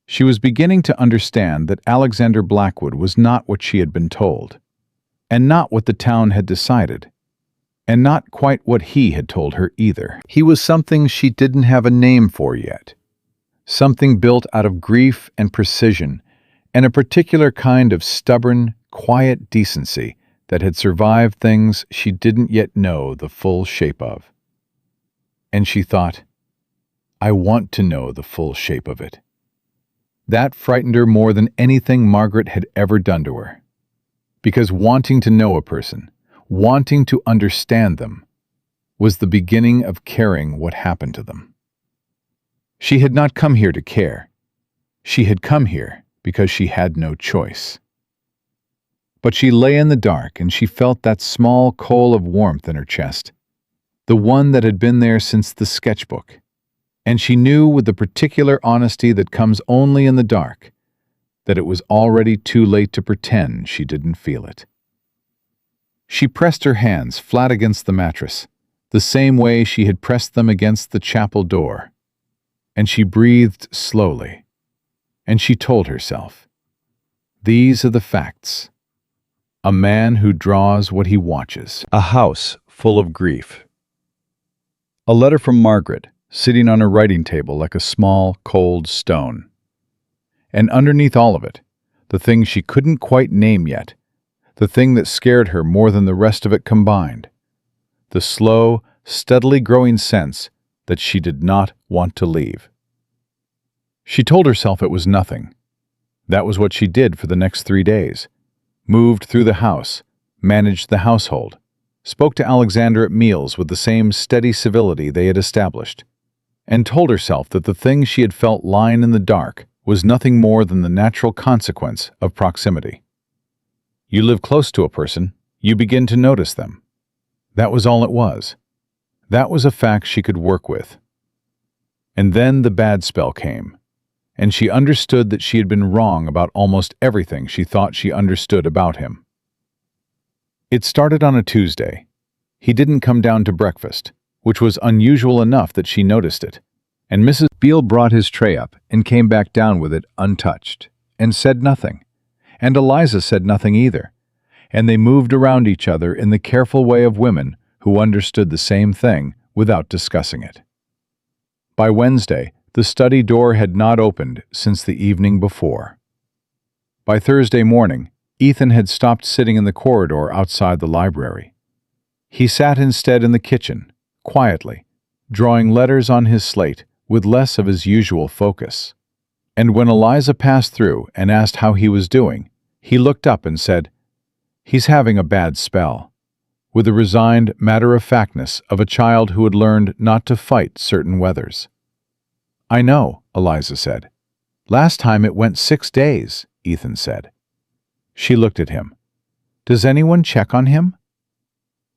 She was beginning to understand that Alexander Blackwood was not what she had been told, and not what the town had decided, and not quite what he had told her either. He was something she didn't have a name for yet, something built out of grief and precision, and a particular kind of stubborn, quiet decency that had survived things she didn't yet know the full shape of. And she thought, "I want to know the full shape of it." That frightened her more than anything Margaret had ever done to her. Because wanting to know a person, wanting to understand them, was the beginning of caring what happened to them. She had not come here to care. She had come here because she had no choice. But she lay in the dark and she felt that small coal of warmth in her chest, the one that had been there since the sketchbook. And she knew with the particular honesty that comes only in the dark that it was already too late to pretend she didn't feel it. She pressed her hands flat against the mattress, the same way she had pressed them against the chapel door, and she breathed slowly, and she told herself, "These are the facts. A man who draws what he watches. A house full of grief." A letter from Margaret, sitting on her writing table like a small, cold stone. And underneath all of it, the thing she couldn't quite name yet, the thing that scared her more than the rest of it combined, the slow, steadily growing sense that she did not want to leave. She told herself it was nothing. That was what she did for the next 3 days. Moved through the house, managed the household, spoke to Alexander at meals with the same steady civility they had established, and told herself that the thing she had felt lying in the dark was nothing more than the natural consequence of proximity. You live close to a person, you begin to notice them. That was all it was. That was a fact she could work with. And then the bad spell came, and she understood that she had been wrong about almost everything she thought she understood about him. It started on a Tuesday. He didn't come down to breakfast, which was unusual enough that she noticed it, and Mrs. Beale brought his tray up and came back down with it untouched, and said nothing, and Eliza said nothing either, and they moved around each other in the careful way of women who understood the same thing without discussing it. By Wednesday, the study door had not opened since the evening before. By Thursday morning, Ethan had stopped sitting in the corridor outside the library. He sat instead in the kitchen, quietly, drawing letters on his slate with less of his usual focus. And when Eliza passed through and asked how he was doing, he looked up and said, "He's having a bad spell," with the resigned matter-of-factness of a child who had learned not to fight certain weathers. "I know," Eliza said. "Last time it went 6 days," Ethan said. She looked at him. "Does anyone check on him?"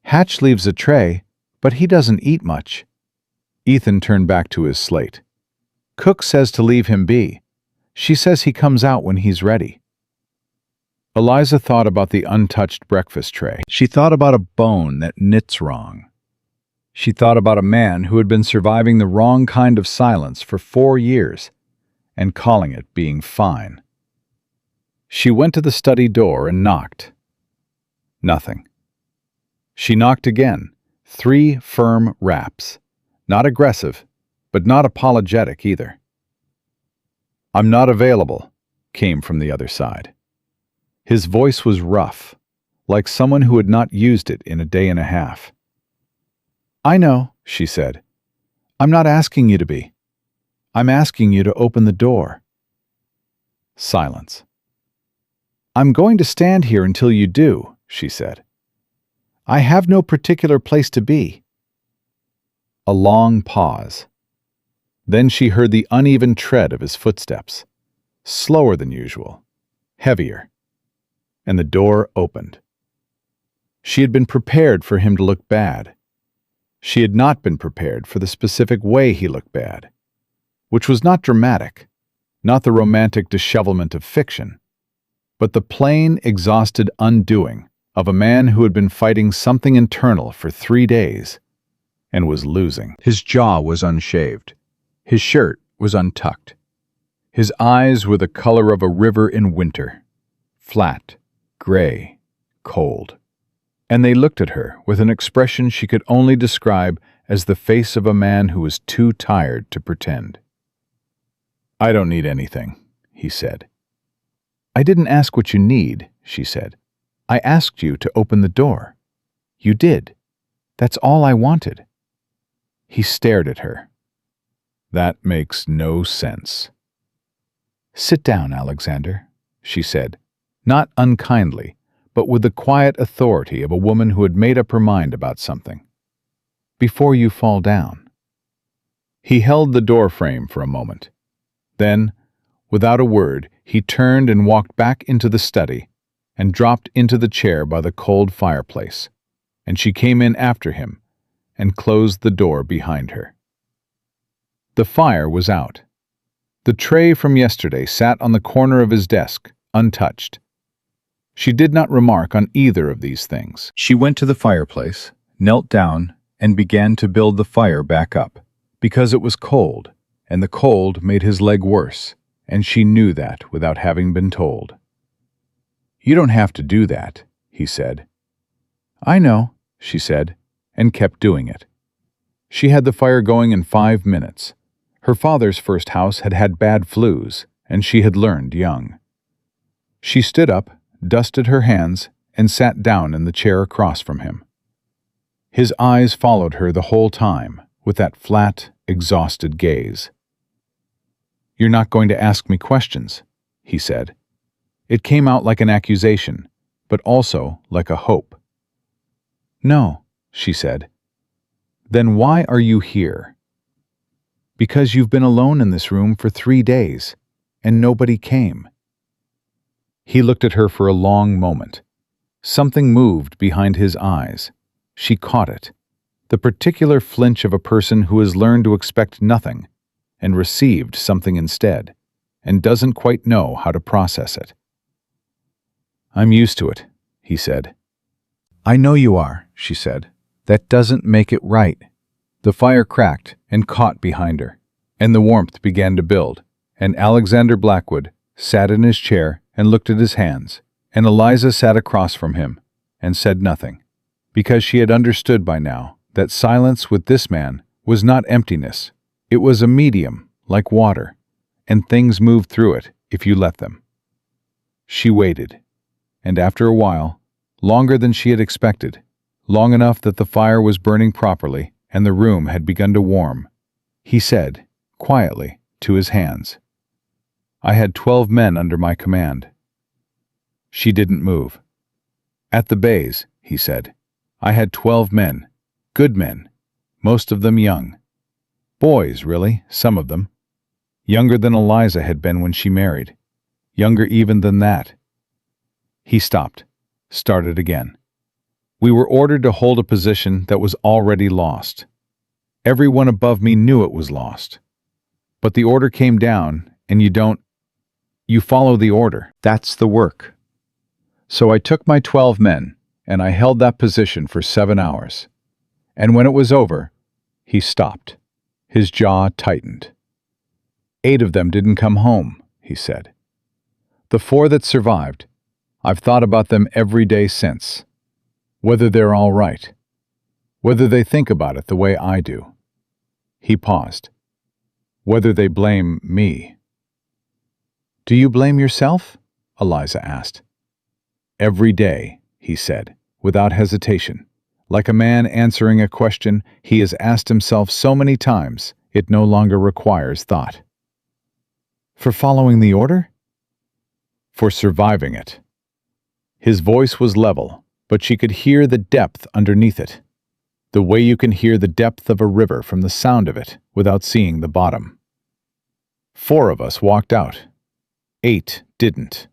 "Hatch leaves a tray, but he doesn't eat much." Ethan turned back to his slate. "Cook says to leave him be. She says he comes out when he's ready." Eliza thought about the untouched breakfast tray. She thought about a bone that knits wrong. She thought about a man who had been surviving the wrong kind of silence for 4 years and calling it being fine. She went to the study door and knocked. Nothing. She knocked again, 3 firm raps. Not aggressive, but not apologetic either. "I'm not available," came from the other side. His voice was rough, like someone who had not used it in a day and a half. "I know," she said. "I'm not asking you to be. I'm asking you to open the door." Silence. "I'm going to stand here until you do," she said. "I have no particular place to be." A long pause. Then she heard the uneven tread of his footsteps, slower than usual, heavier, and the door opened. She had been prepared for him to look bad. She had not been prepared for the specific way he looked bad, which was not dramatic, not the romantic dishevelment of fiction, but the plain, exhausted undoing of a man who had been fighting something internal for 3 days and was losing. His jaw was unshaved. His shirt was untucked. His eyes were the color of a river in winter, flat, gray, cold. And they looked at her with an expression she could only describe as the face of a man who was too tired to pretend. "I don't need anything," he said. "I didn't ask what you need," she said. "I asked you to open the door. You did. That's all I wanted." He stared at her. "That makes no sense." "Sit down, Alexander," she said, not unkindly, but with the quiet authority of a woman who had made up her mind about something. "Before you fall down." He held the door frame for a moment. Then, without a word, he turned and walked back into the study, and dropped into the chair by the cold fireplace, and she came in after him and closed the door behind her. The fire was out. The tray from yesterday sat on the corner of his desk, untouched. She did not remark on either of these things. She went to the fireplace, knelt down, and began to build the fire back up, because it was cold, and the cold made his leg worse, and she knew that without having been told. "You don't have to do that," he said. "I know," she said, and kept doing it. She had the fire going in 5 minutes. Her father's first house had had bad flues, and she had learned young. She stood up, dusted her hands, and sat down in the chair across from him. His eyes followed her the whole time, with that flat, exhausted gaze. "You're not going to ask me questions," he said. It came out like an accusation, but also like a hope. "No," she said. "Then why are you here?" "Because you've been alone in this room for 3 days, and nobody came." He looked at her for a long moment. Something moved behind his eyes. She caught it. The particular flinch of a person who has learned to expect nothing and received something instead, and doesn't quite know how to process it. "I'm used to it," he said. "I know you are," she said. "That doesn't make it right." The fire cracked and caught behind her, and the warmth began to build, and Alexander Blackwood sat in his chair and looked at his hands, and Eliza sat across from him and said nothing, because she had understood by now that silence with this man was not emptiness. It was a medium, like water, and things moved through it if you let them. She waited, and after a while, longer than she had expected, long enough that the fire was burning properly and the room had begun to warm, he said, quietly, to his hands, "I had 12 men under my command." She didn't move. "At the bays," he said, "I had 12 men, good men, most of them young. Boys, really, some of them. Younger than Eliza had been when she married. Younger even than that." He stopped, started again. "We were ordered to hold a position that was already lost. Everyone above me knew it was lost. But the order came down, and you follow the order. That's the work. So I took my 12 men, and I held that position for 7 hours. And when it was over, he stopped. His jaw tightened. 8 of them didn't come home," he said. "The 4 that survived, I've thought about them every day since. Whether they're all right. Whether they think about it the way I do." He paused. "Whether they blame me." "Do you blame yourself?" Eliza asked. "Every day," he said, without hesitation. Like a man answering a question he has asked himself so many times, it no longer requires thought. "For following the order?" "For surviving it." His voice was level, but she could hear the depth underneath it. The way you can hear the depth of a river from the sound of it without seeing the bottom. 4 of us walked out. 8 didn't.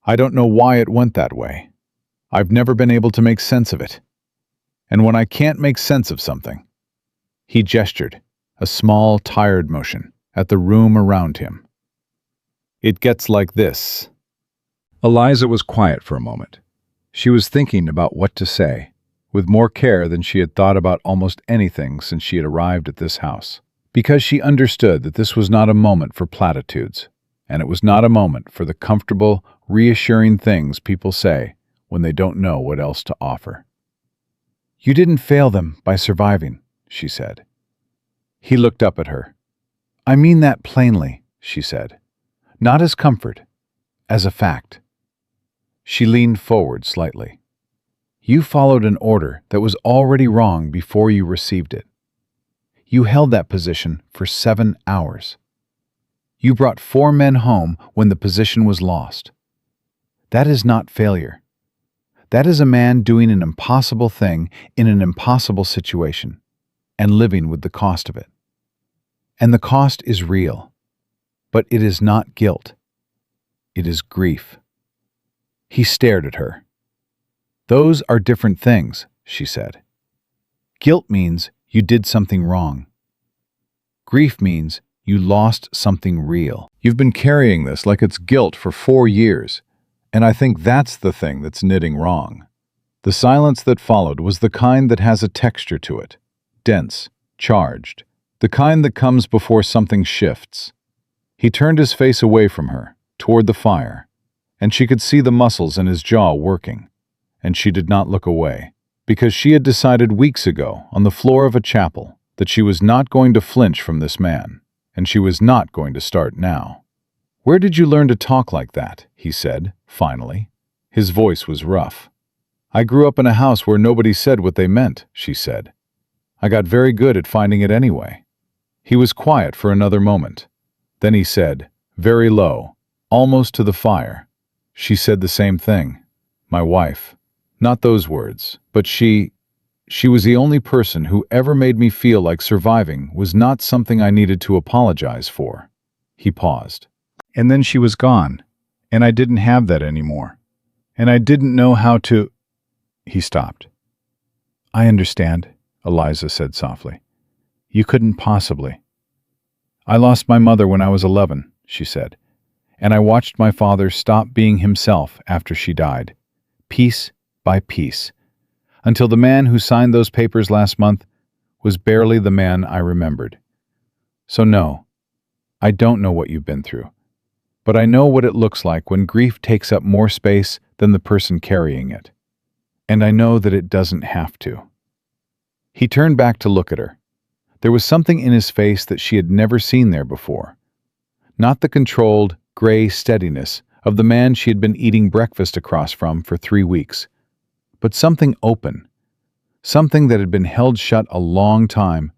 I don't know why it went that way. I've never been able to make sense of it. And when I can't make sense of something..." He gestured, a small, tired motion, at the room around him. "It gets like this." Eliza was quiet for a moment. She was thinking about what to say, with more care than she had thought about almost anything since she had arrived at this house, because she understood that this was not a moment for platitudes, and it was not a moment for the comfortable, reassuring things people say when they don't know what else to offer. "You didn't fail them by surviving," she said. He looked up at her. "I mean that plainly," she said. "Not as comfort, as a fact." She leaned forward slightly. "You followed an order that was already wrong before you received it. You held that position for 7 hours. You brought 4 men home when the position was lost. That is not failure. That is a man doing an impossible thing in an impossible situation, and living with the cost of it. And the cost is real, but it is not guilt. It is grief." He stared at her. "Those are different things," she said. "Guilt means you did something wrong. Grief means you lost something real." You've been carrying this like it's guilt for 4 years, and I think that's the thing that's knitting wrong. The silence that followed was the kind that has a texture to it, dense, charged, the kind that comes before something shifts. He turned his face away from her, toward the fire, and she could see the muscles in his jaw working, and she did not look away, because she had decided weeks ago on the floor of a chapel that she was not going to flinch from this man, and she was not going to start now. "Where did you learn to talk like that?" he said, finally. His voice was rough. "I grew up in a house where nobody said what they meant," she said. "I got very good at finding it anyway." He was quiet for another moment. Then he said, very low, almost to the fire, "She said the same thing. My wife. Not those words, but she was the only person who ever made me feel like surviving was not something I needed to apologize for." He paused. "And then she was gone, and I didn't have that anymore. And I didn't know how to—" He stopped. "I understand," Eliza said softly. "You couldn't possibly." "I lost my mother when I was 11, she said, "and I watched my father stop being himself after she died, piece by piece, until the man who signed those papers last month was barely the man I remembered. So no, I don't know what you've been through, but I know what it looks like when grief takes up more space than the person carrying it. And I know that it doesn't have to." He turned back to look at her. There was something in his face that she had never seen there before. Not the controlled, gray steadiness of the man she had been eating breakfast across from for 3 weeks, but something open, something that had been held shut a long time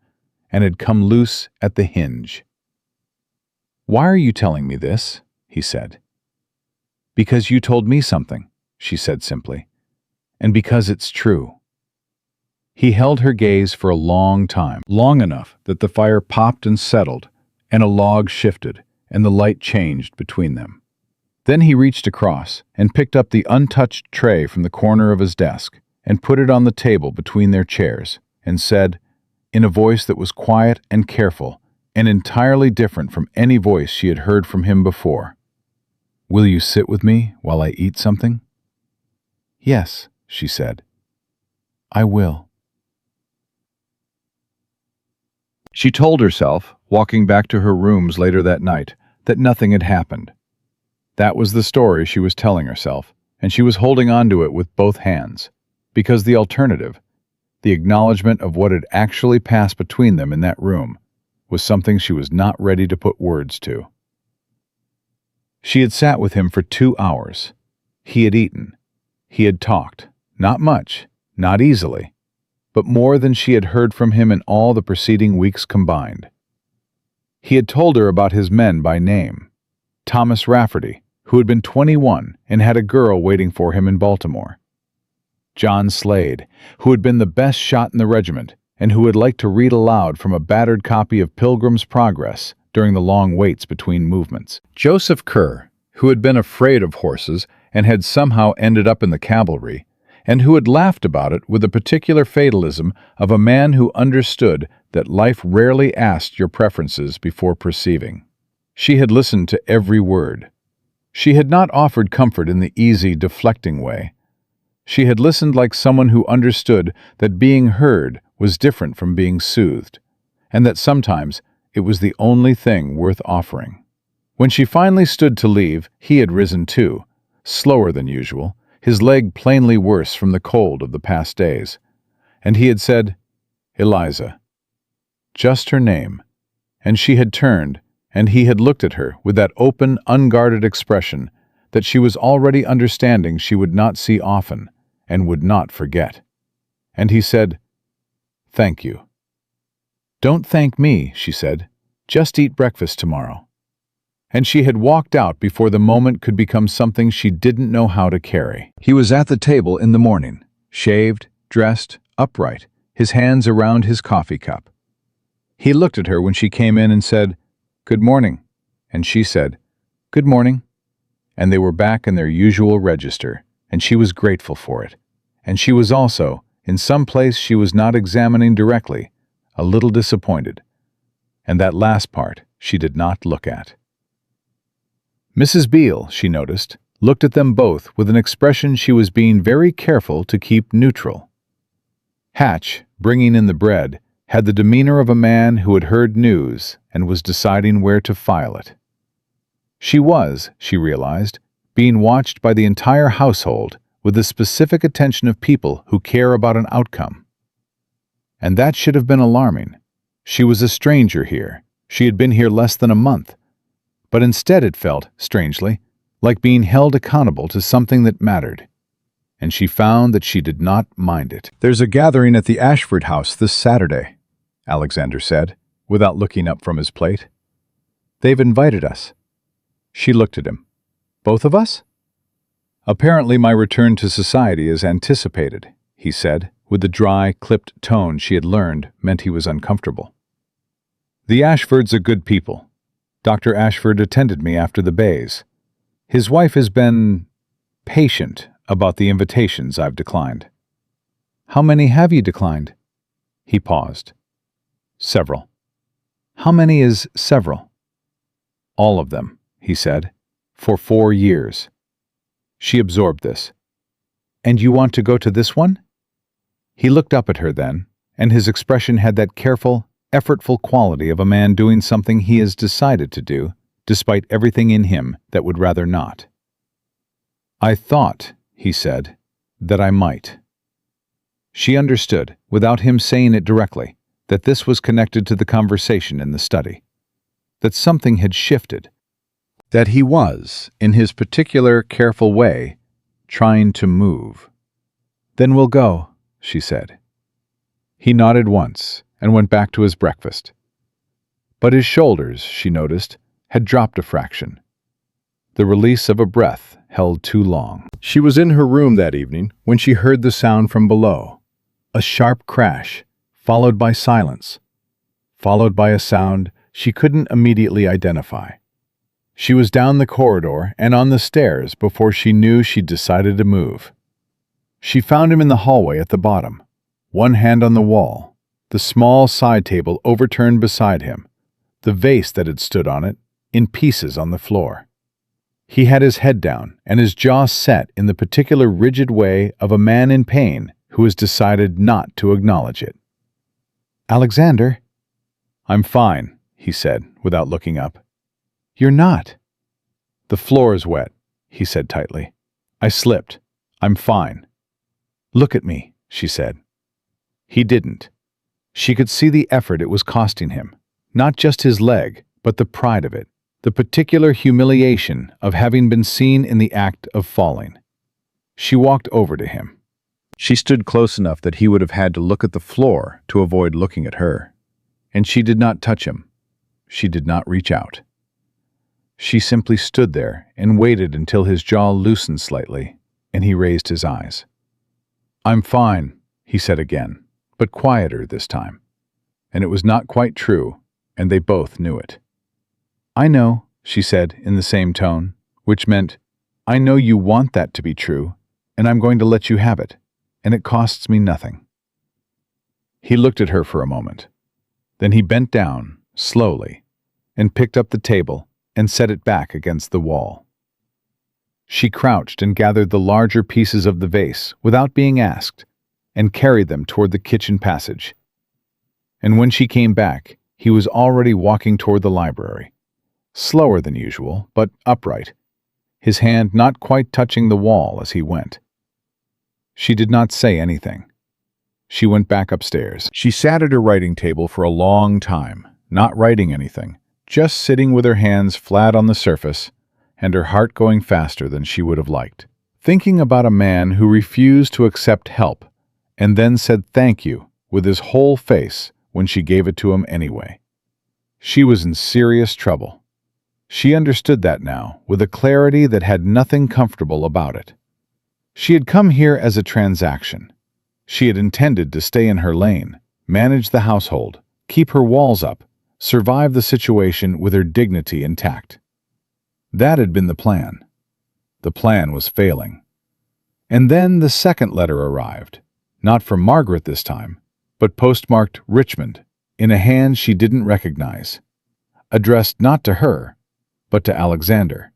and had come loose at the hinge. "Why are you telling me this?" he said. "Because you told me something," she said simply, "and because it's true." He held her gaze for a long time, long enough that the fire popped and settled, and a log shifted, and the light changed between them. Then he reached across and picked up the untouched tray from the corner of his desk and put it on the table between their chairs and said, in a voice that was quiet and careful and entirely different from any voice she had heard from him before, "Will you sit with me while I eat something?" "Yes," she said. "I will." She told herself, walking back to her rooms later that night, that nothing had happened. That was the story she was telling herself, and she was holding on to it with both hands, because the alternative, the acknowledgement of what had actually passed between them in that room, was something she was not ready to put words to. She had sat with him for 2 hours. He had eaten. He had talked, not much, not easily, but more than she had heard from him in all the preceding weeks combined. He had told her about his men by name. Thomas Rafferty, who had been 21 and had a girl waiting for him in Baltimore. John Slade, who had been the best shot in the regiment and who would like to read aloud from a battered copy of Pilgrim's Progress during the long waits between movements. Joseph Kerr, who had been afraid of horses and had somehow ended up in the cavalry, and who had laughed about it with the particular fatalism of a man who understood that life rarely asked your preferences before perceiving. She had listened to every word. She had not offered comfort in the easy, deflecting way. She had listened like someone who understood that being heard was different from being soothed, and that sometimes it was the only thing worth offering. When she finally stood to leave, he had risen too, slower than usual, his leg plainly worse from the cold of the past days, and he had said, "Eliza," just her name, and she had turned, and he had looked at her with that open, unguarded expression that she was already understanding she would not see often and would not forget. And he said, "Thank you." "Don't thank me," she said. "Just eat breakfast tomorrow." And she had walked out before the moment could become something she didn't know how to carry. He was at the table in the morning, shaved, dressed, upright, his hands around his coffee cup. He looked at her when she came in and said, "Good morning," and she said, "Good morning," and they were back in their usual register, and she was grateful for it. And she was also, in some place she was not examining directly, a little disappointed. And that last part she did not look at. Mrs. Beale, she noticed, looked at them both with an expression she was being very careful to keep neutral. Hatch, bringing in the bread, had the demeanor of a man who had heard news and was deciding where to file it. She was, she realized, being watched by the entire household with the specific attention of people who care about an outcome. And that should have been alarming. She was a stranger here. She had been here less than a month. But instead it felt, strangely, like being held accountable to something that mattered. And she found that she did not mind it. "There's a gathering at the Ashford house this Saturday," Alexander said, without looking up from his plate. "They've invited us." She looked at him. "Both of us?" "Apparently my return to society is anticipated," he said, with the dry, clipped tone she had learned meant he was uncomfortable. "The Ashfords are good people. Dr. Ashford attended me after the bays. His wife has been patient about the invitations I've declined." "How many have you declined?" He paused. "Several." "How many is several?" "All of them," he said, "for 4 years." She absorbed this. "And you want to go to this one?" He looked up at her then, and his expression had that careful, effortful quality of a man doing something he has decided to do, despite everything in him that would rather not. "I thought," he said, "that I might." She understood, without him saying it directly, that this was connected to the conversation in the study. That something had shifted. That he was, in his particular, careful way, trying to move. "Then we'll go," she said. He nodded once and went back to his breakfast. But his shoulders, she noticed, had dropped a fraction. The release of a breath held too long. She was in her room that evening when she heard the sound from below. A sharp crash, followed by silence, followed by a sound she couldn't immediately identify. She was down the corridor and on the stairs before she knew she'd decided to move. She found him in the hallway at the bottom, one hand on the wall, the small side table overturned beside him, the vase that had stood on it in pieces on the floor. He had his head down and his jaw set in the particular rigid way of a man in pain who has decided not to acknowledge it. "Alexander?" "I'm fine," he said, without looking up. "You're not." "The floor is wet," he said tightly. "I slipped. I'm fine." "Look at me," she said. He didn't. She could see the effort it was costing him, not just his leg, but the pride of it, the particular humiliation of having been seen in the act of falling. She walked over to him. She stood close enough that he would have had to look at the floor to avoid looking at her. And she did not touch him. She did not reach out. She simply stood there and waited until his jaw loosened slightly, and he raised his eyes. "I'm fine," he said again, but quieter this time. And it was not quite true, and they both knew it. "I know," she said in the same tone, which meant, "I know you want that to be true, and I'm going to let you have it, and it costs me nothing." He looked at her for a moment. Then he bent down, slowly, and picked up the table and set it back against the wall. She crouched and gathered the larger pieces of the vase without being asked, and carried them toward the kitchen passage. And when she came back, he was already walking toward the library, slower than usual, but upright, his hand not quite touching the wall as he went. She did not say anything. She went back upstairs. She sat at her writing table for a long time, not writing anything, just sitting with her hands flat on the surface and her heart going faster than she would have liked, thinking about a man who refused to accept help and then said thank you with his whole face when she gave it to him anyway. She was in serious trouble. She understood that now with a clarity that had nothing comfortable about it. She had come here as a transaction. She had intended to stay in her lane, manage the household, keep her walls up, survive the situation with her dignity intact. That had been the plan. The plan was failing. And then the second letter arrived, not from Margaret this time, but postmarked Richmond, in a hand she didn't recognize, addressed not to her, but to Alexander.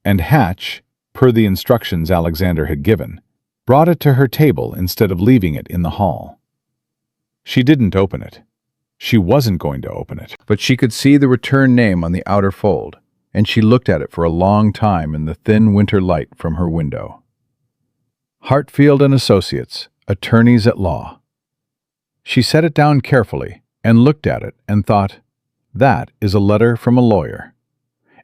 And Hatch, per the instructions Alexander had given, brought it to her table instead of leaving it in the hall. She didn't open it. She wasn't going to open it. But she could see the return name on the outer fold, and she looked at it for a long time in the thin winter light from her window. Hartfield and Associates, attorneys at law. She set it down carefully and looked at it and thought, that is a letter from a lawyer.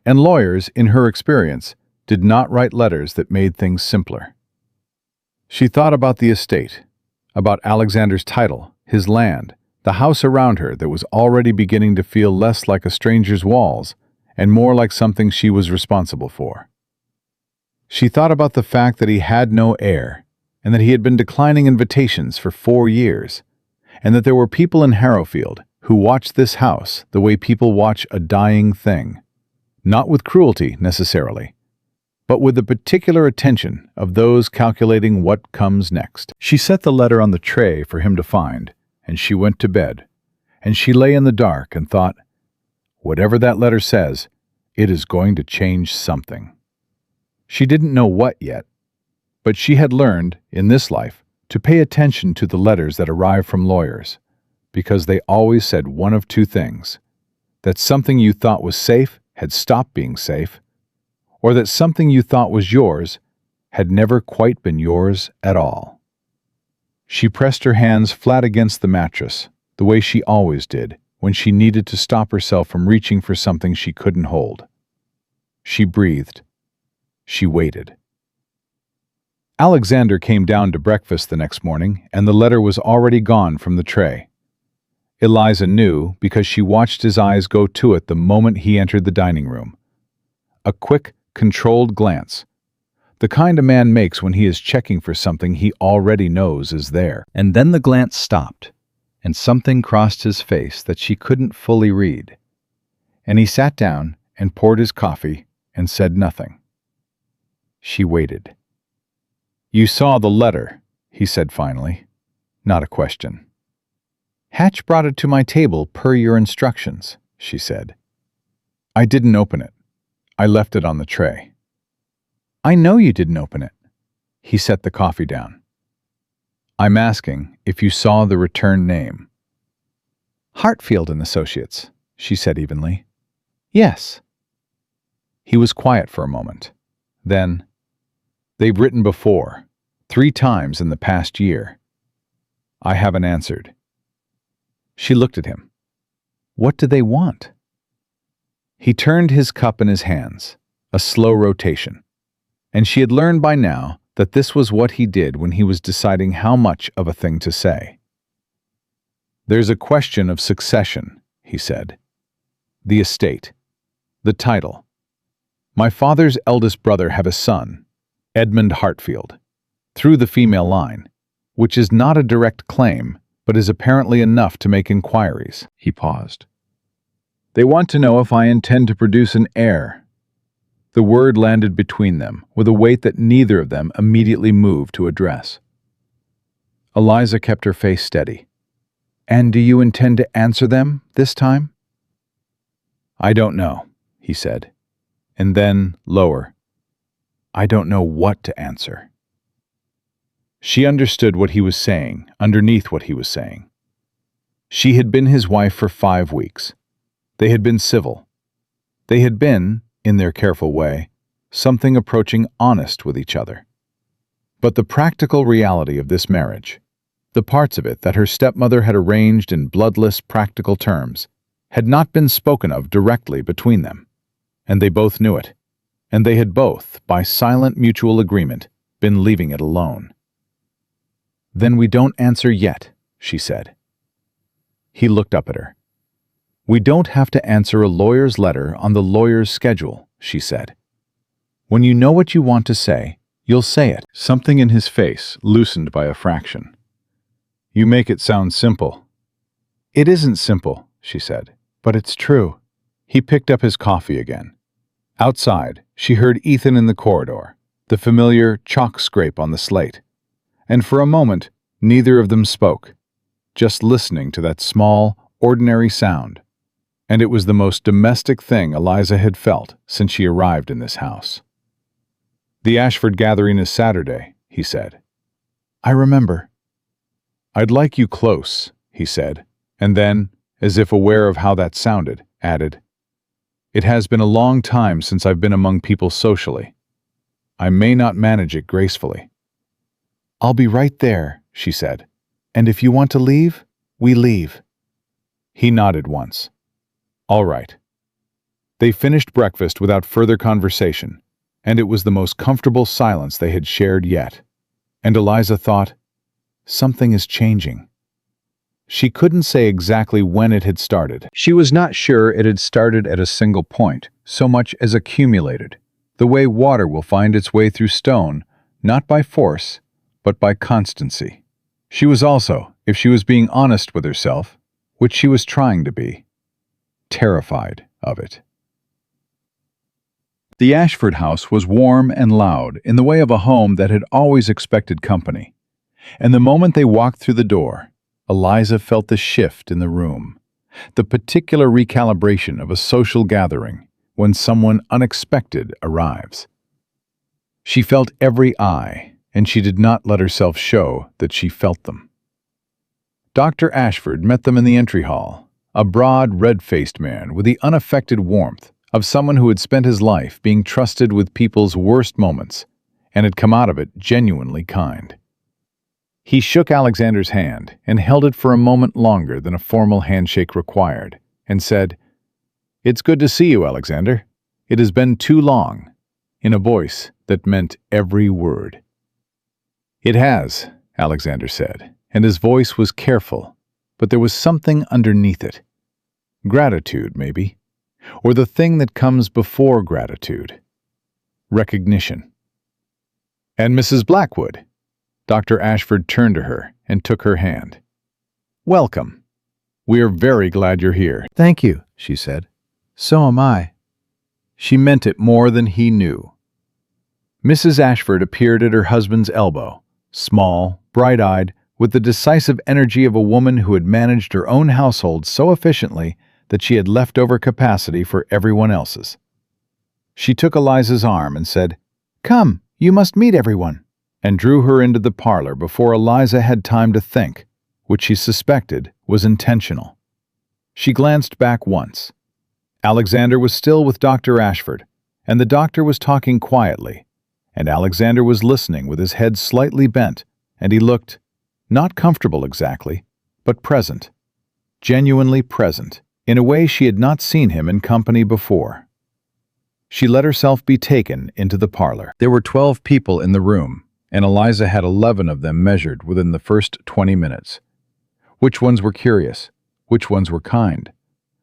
And lawyers, in her experience, did not write letters that made things simpler. She thought about the estate, about Alexander's title, his land, the house around her that was already beginning to feel less like a stranger's walls and more like something she was responsible for. She thought about the fact that he had no heir, and that he had been declining invitations for 4 years, and that there were people in Harrowfield who watched this house the way people watch a dying thing, not with cruelty necessarily, but with the particular attention of those calculating what comes next. She set the letter on the tray for him to find, and she went to bed, and she lay in the dark and thought, whatever that letter says, it is going to change something. She didn't know what yet, but she had learned, in this life, to pay attention to the letters that arrive from lawyers, because they always said one of two things: that something you thought was safe had stopped being safe, or that something you thought was yours had never quite been yours at all. She pressed her hands flat against the mattress, the way she always did when she needed to stop herself from reaching for something she couldn't hold. She breathed. She waited. Alexander came down to breakfast the next morning, and the letter was already gone from the tray. Eliza knew because she watched his eyes go to it the moment he entered the dining room. A quick, controlled glance, the kind a man makes when he is checking for something he already knows is there. And then the glance stopped, and something crossed his face that she couldn't fully read. And he sat down and poured his coffee and said nothing. She waited. "You saw the letter," he said finally. Not a question. "Hatch brought it to my table per your instructions," she said. "I didn't open it. I left it on the tray." "I know you didn't open it." He set the coffee down. "I'm asking if you saw the return name." "Hartfield and Associates," she said evenly. "Yes." He was quiet for a moment. Then, "They've written before, 3 times in the past year. I haven't answered." She looked at him. What did they want? He turned his cup in his hands, a slow rotation, and she had learned by now that this was what he did when he was deciding how much of a thing to say. "There's a question of succession," he said. "The estate. The title. My father's eldest brother have a son, Edmund Hartfield, through the female line, which is not a direct claim, but is apparently enough to make inquiries." He paused. "They want to know if I intend to produce an heir." The word landed between them with a weight that neither of them immediately moved to address. Eliza kept her face steady. "And do you intend to answer them this time?" "I don't know," he said. And then, lower, "I don't know what to answer." She understood what he was saying underneath what he was saying. She had been his wife for 5 weeks. They had been civil. They had been, in their careful way, something approaching honest with each other. But the practical reality of this marriage, the parts of it that her stepmother had arranged in bloodless practical terms, had not been spoken of directly between them. And they both knew it, and they had both, by silent mutual agreement, been leaving it alone. "Then we don't answer yet," she said. He looked up at her. "We don't have to answer a lawyer's letter on the lawyer's schedule," she said. "When you know what you want to say, you'll say it." Something in his face loosened by a fraction. "You make it sound simple." "It isn't simple," she said, "but it's true." He picked up his coffee again. Outside, she heard Ethan in the corridor, the familiar chalk scrape on the slate. And for a moment, neither of them spoke, just listening to that small, ordinary sound. And it was the most domestic thing Eliza had felt since she arrived in this house. "The Ashford gathering is Saturday," he said. "I remember." "I'd like you close," he said, and then, as if aware of how that sounded, added, "It has been a long time since I've been among people socially. I may not manage it gracefully." "I'll be right there," she said. "And if you want to leave, we leave." He nodded once. "All right." They finished breakfast without further conversation, and it was the most comfortable silence they had shared yet. And Eliza thought, something is changing. She couldn't say exactly when it had started. She was not sure it had started at a single point, so much as accumulated, the way water will find its way through stone, not by force, but by constancy. She was also, if she was being honest with herself, which she was trying to be, terrified of it. The Ashford house was warm and loud in the way of a home that had always expected company. And the moment they walked through the door, Eliza felt the shift in the room, the particular recalibration of a social gathering when someone unexpected arrives. She felt every eye, and she did not let herself show that she felt them. Dr. Ashford met them in the entry hall, a broad, red-faced man with the unaffected warmth of someone who had spent his life being trusted with people's worst moments and had come out of it genuinely kind. He shook Alexander's hand and held it for a moment longer than a formal handshake required, and said, "It's good to see you, Alexander. It has been too long," in a voice that meant every word. "It has," Alexander said, and his voice was careful, but there was something underneath it. Gratitude, maybe, or the thing that comes before gratitude. Recognition. "And Mrs. Blackwood." Dr. Ashford turned to her and took her hand. "Welcome. We are very glad you're here." "Thank you," she said. "So am I." She meant it more than he knew. Mrs. Ashford appeared at her husband's elbow, small, bright-eyed, with the decisive energy of a woman who had managed her own household so efficiently that she had leftover capacity for everyone else's. She took Eliza's arm and said, "Come, you must meet everyone," and drew her into the parlor before Eliza had time to think, which she suspected was intentional. She glanced back once. Alexander was still with Dr. Ashford, and the doctor was talking quietly, and Alexander was listening with his head slightly bent, and he looked, not comfortable exactly, but present, genuinely present, in a way she had not seen him in company before. She let herself be taken into the parlor. There were 12 people in the room, and Eliza had 11 of them measured within the first 20 minutes. Which ones were curious? Which ones were kind?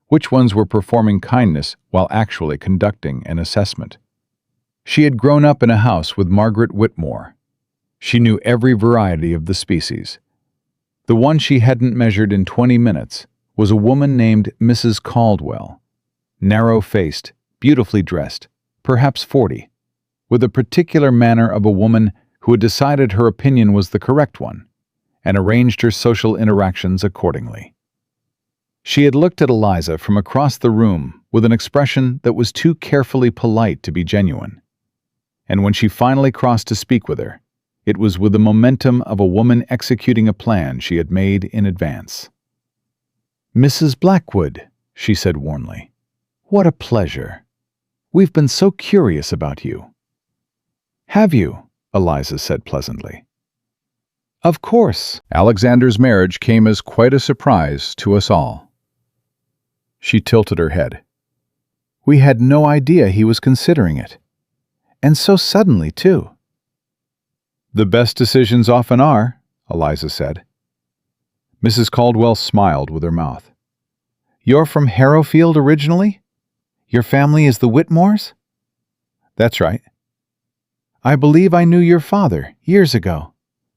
Which ones were performing kindness while actually conducting an assessment? She had grown up in a house with Margaret Whitmore. She knew every variety of the species. The one she hadn't measured in 20 minutes was a woman named Mrs. Caldwell, narrow-faced, beautifully dressed, perhaps 40, with a particular manner of a woman who had decided her opinion was the correct one, and arranged her social interactions accordingly. She had looked at Eliza from across the room with an expression that was too carefully polite to be genuine. And when she finally crossed to speak with her, it was with the momentum of a woman executing a plan she had made in advance. "Mrs. Blackwood," she said warmly, "what a pleasure. We've been so curious about you." "Have you?" Eliza said pleasantly. "Of course." Alexander's marriage came as quite a surprise to us all. She tilted her head. "We had no idea he was considering it. And so suddenly, too." "The best decisions often are," Eliza said. Mrs. Caldwell smiled with her mouth. "You're from Harrowfield originally? Your family is the Whitmores?" "That's right." "I believe I knew your father years ago,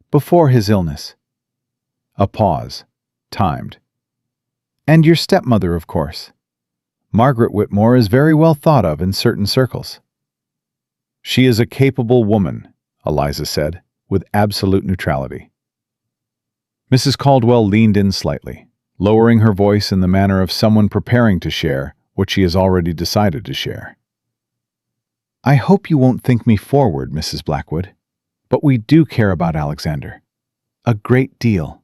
before his illness." A pause, timed. "And your stepmother, of course. Margaret Whitmore is very well thought of in certain circles." She is a capable woman, Eliza said, with absolute neutrality. Mrs. Caldwell leaned in slightly, lowering her voice in the manner of someone preparing to share what she has already decided to share. I hope you won't think me forward, Mrs. Blackwood, but we do care about Alexander. A great deal.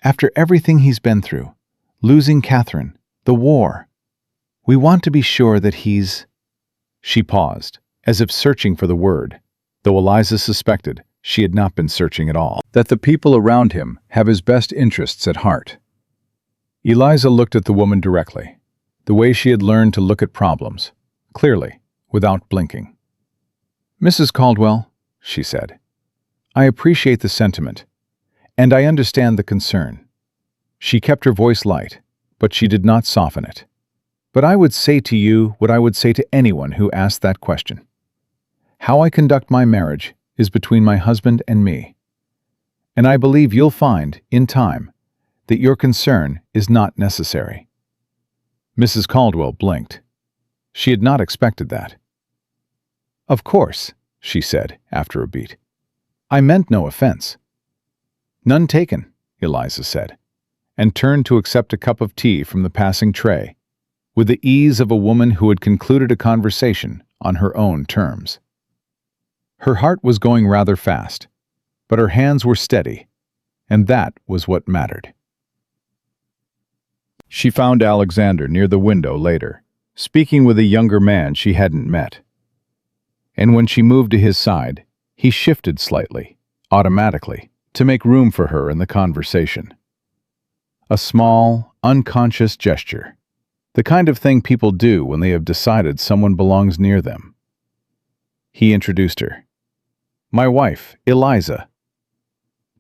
After everything he's been through, losing Catherine, the war, we want to be sure that he's... She paused, as if searching for the word, though Eliza suspected she had not been searching at all. That the people around him have his best interests at heart. Eliza looked at the woman directly, the way she had learned to look at problems, clearly, without blinking. Mrs. Caldwell, she said, I appreciate the sentiment, and I understand the concern. She kept her voice light, but she did not soften it. But I would say to you what I would say to anyone who asked that question. How I conduct my marriage is between my husband and me. And I believe you'll find, in time, that your concern is not necessary. Mrs. Caldwell blinked. She had not expected that. Of course, she said, after a beat. I meant no offense. None taken, Eliza said, and turned to accept a cup of tea from the passing tray, with the ease of a woman who had concluded a conversation on her own terms. Her heart was going rather fast, but her hands were steady, and that was what mattered. She found Alexander near the window later, speaking with a younger man she hadn't met. And when she moved to his side, he shifted slightly, automatically, to make room for her in the conversation. A small, unconscious gesture, the kind of thing people do when they have decided someone belongs near them. He introduced her. My wife, Eliza.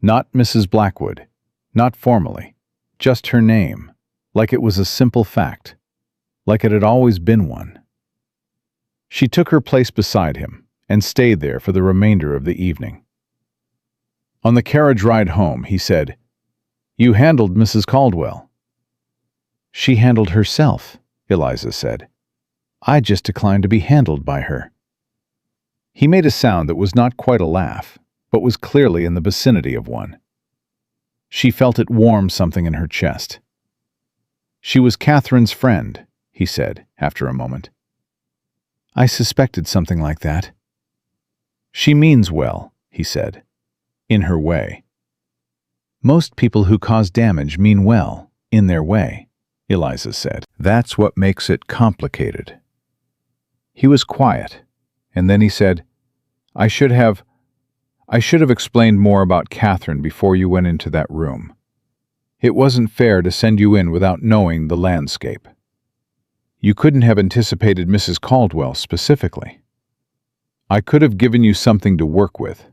Not Mrs. Blackwood, not formally, just her name, like it was a simple fact, like it had always been one. She took her place beside him and stayed there for the remainder of the evening. On the carriage ride home, he said, You handled Mrs. Caldwell. She handled herself, Eliza said. I just declined to be handled by her. He made a sound that was not quite a laugh, but was clearly in the vicinity of one. She felt it warm something in her chest. She was Catherine's friend, he said, after a moment. I suspected something like that. She means well, he said, in her way. Most people who cause damage mean well, in their way, Eliza said. That's what makes it complicated. He was quiet, and then he said, I should have explained more about Catherine before you went into that room. It wasn't fair to send you in without knowing the landscape. You couldn't have anticipated Mrs. Caldwell specifically. I could have given you something to work with.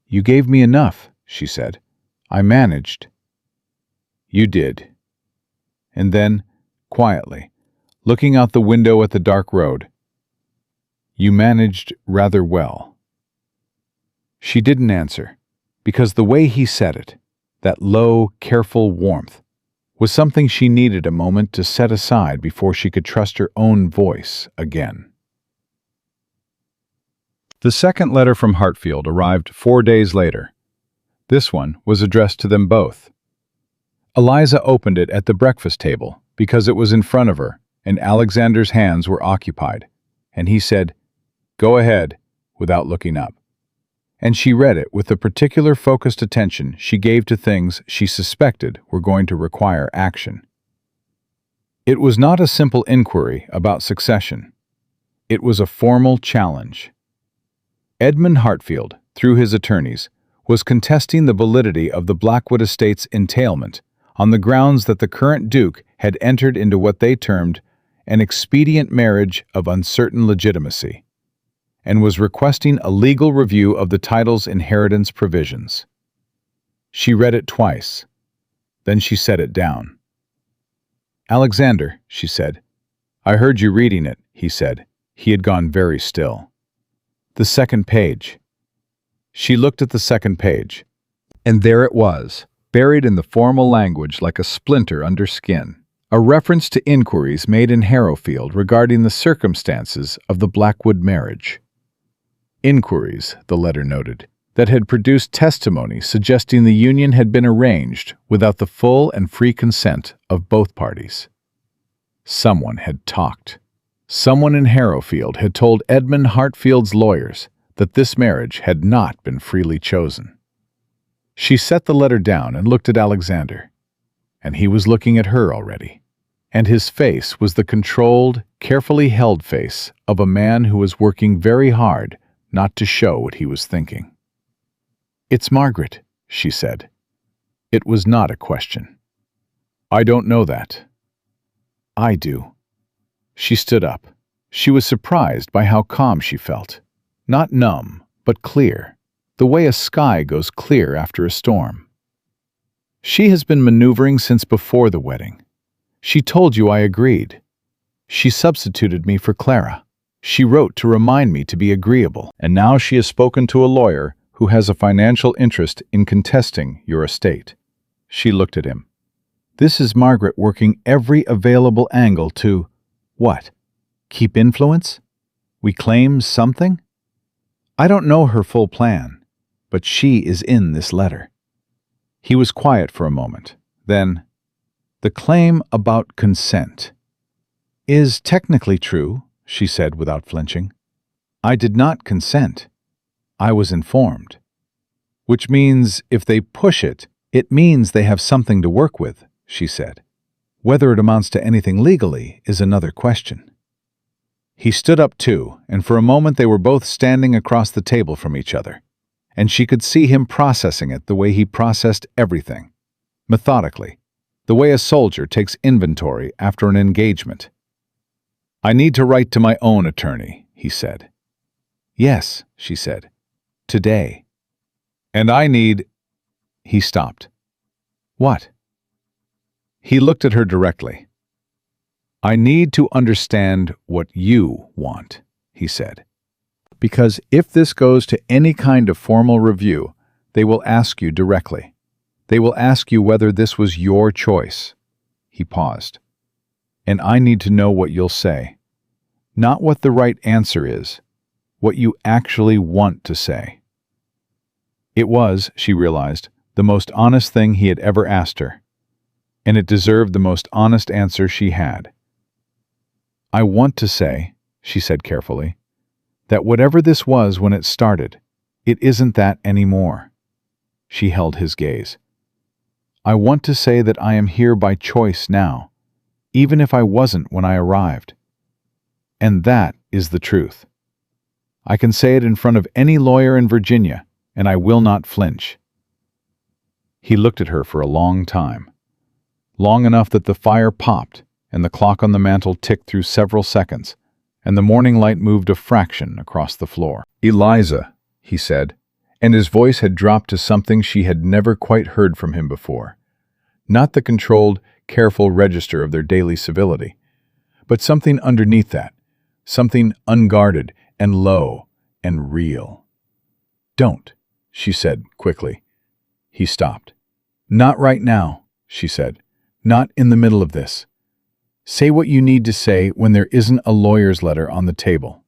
You gave me enough, she said. I managed. You did. And then, quietly, looking out the window at the dark road, you managed rather well. She didn't answer, because the way he said it, that low, careful warmth, was something she needed a moment to set aside before she could trust her own voice again. The second letter from Hartfield arrived 4 days later. This one was addressed to them both. Eliza opened it at the breakfast table because it was in front of her and Alexander's hands were occupied, and he said, Go ahead, without looking up. And she read it with the particular focused attention she gave to things she suspected were going to require action. It was not a simple inquiry about succession. It was a formal challenge. Edmund Hartfield, through his attorneys, was contesting the validity of the Blackwood estate's entailment on the grounds that the current Duke had entered into what they termed an expedient marriage of uncertain legitimacy, and was requesting a legal review of the title's inheritance provisions. She read it twice. Then she set it down. Alexander, she said. I heard you reading it, he said. He had gone very still. The second page. She looked at the second page, and there it was, buried in the formal language like a splinter under skin, a reference to inquiries made in Harrowfield regarding the circumstances of the Blackwood marriage. Inquiries, the letter noted, that had produced testimony suggesting the union had been arranged without the full and free consent of both parties. Someone had talked. Someone in Harrowfield had told Edmund Hartfield's lawyers that this marriage had not been freely chosen. She set the letter down and looked at Alexander, and he was looking at her already, and his face was the controlled, carefully held face of a man who was working very hard not to show what he was thinking. "It's Margaret," she said. It was not a question. "I don't know that." "I do." She stood up. She was surprised by how calm she felt. Not numb, but clear, the way a sky goes clear after a storm. "She has been maneuvering since before the wedding. She told you I agreed. She substituted me for Clara. She wrote to remind me to be agreeable, and now she has spoken to a lawyer who has a financial interest in contesting your estate." She looked at him. "This is Margaret working every available angle to, what? Keep influence? We claim something? I don't know her full plan, but she is in this letter." He was quiet for a moment. Then, "The claim about consent is technically true," she said without flinching. "I did not consent. I was informed. Which means if they push it, it means they have something to work with," she said. "Whether it amounts to anything legally is another question." He stood up too, and for a moment they were both standing across the table from each other, and she could see him processing it the way he processed everything, methodically, the way a soldier takes inventory after an engagement. "I need to write to my own attorney," he said. "Yes," she said. "Today." "And I need—" He stopped. "What?" He looked at her directly. "I need to understand what you want," he said. "Because if this goes to any kind of formal review, they will ask you directly. They will ask you whether this was your choice." He paused. "And I need to know what you'll say. Not what the right answer is, what you actually want to say." It was, she realized, the most honest thing he had ever asked her, and it deserved the most honest answer she had. "I want to say," she said carefully, "that whatever this was when it started, it isn't that anymore." She held his gaze. "I want to say that I am here by choice now, even if I wasn't when I arrived. And that is the truth. I can say it in front of any lawyer in Virginia, and I will not flinch." He looked at her for a long time. Long enough that the fire popped, and the clock on the mantel ticked through several seconds, and the morning light moved a fraction across the floor. "Eliza," he said, and his voice had dropped to something she had never quite heard from him before. Not the controlled, careful register of their daily civility, but something underneath that, something unguarded and low and real. "Don't," she said quickly. He stopped. "Not right now," she said. "Not in the middle of this. Say what you need to say when there isn't a lawyer's letter on the table."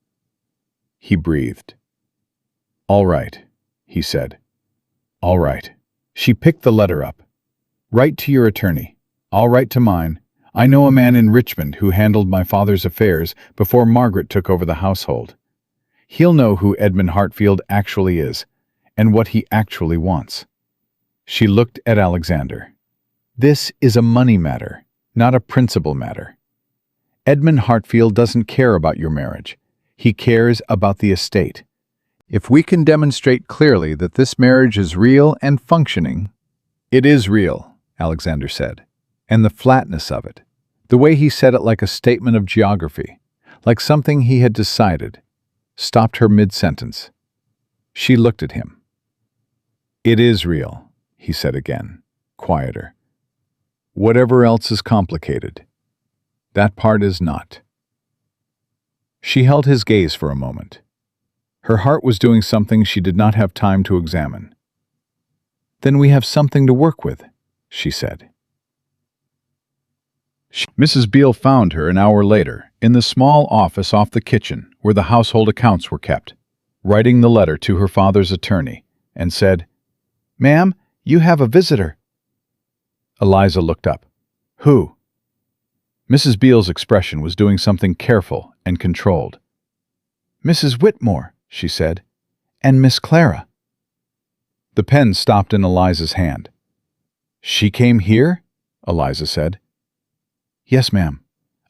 He breathed. "All right," he said. "All right." She picked the letter up. "Write to your attorney. I'll write to mine. I know a man in Richmond who handled my father's affairs before Margaret took over the household. He'll know who Edmund Hartfield actually is, and what he actually wants." She looked at Alexander. "This is a money matter, not a principle matter. Edmund Hartfield doesn't care about your marriage. He cares about the estate. If we can demonstrate clearly that this marriage is real and functioning—" "It is real," Alexander said, "and the flatness of it, the way he said it like a statement of geography, like something he had decided," stopped her mid-sentence. She looked at him. "It is real," he said again, quieter. "Whatever else is complicated. That part is not." She held his gaze for a moment. Her heart was doing something she did not have time to examine. "Then we have something to work with," she said. Mrs. Beale found her an hour later in the small office off the kitchen where the household accounts were kept. writing the letter to her father's attorney, and said, "Ma'am, you have a visitor." Eliza looked up. "Who?" Mrs. Beale's expression was doing something careful and controlled. "Mrs. Whitmore," she said, "and Miss Clara." The pen stopped in Eliza's hand. "She came here?" Eliza said. "Yes, ma'am.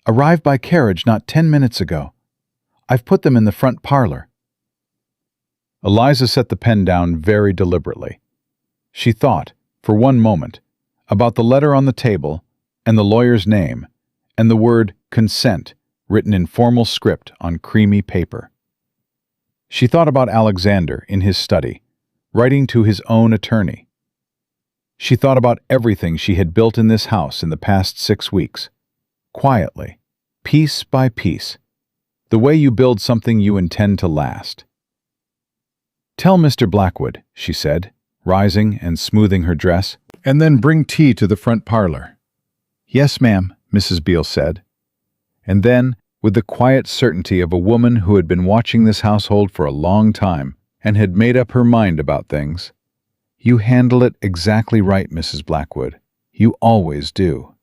Arrived by carriage not 10 minutes ago. I've put them in the front parlor." Eliza set the pen down very deliberately. She thought, for one moment, about the letter on the table and the lawyer's name and the word consent written in formal script on creamy paper. She thought about Alexander in his study, writing to his own attorney. She thought about everything she had built in this house in the past 6 weeks, quietly, piece by piece, the way you build something you intend to last. "Tell Mr. Blackwood," she said, rising and smoothing her dress, "and then bring tea to the front parlor." "Yes, ma'am," Mrs. Beale said. And then, with the quiet certainty of a woman who had been watching this household for a long time and had made up her mind about things, "You handle it exactly right, Mrs. Blackwood. You always do."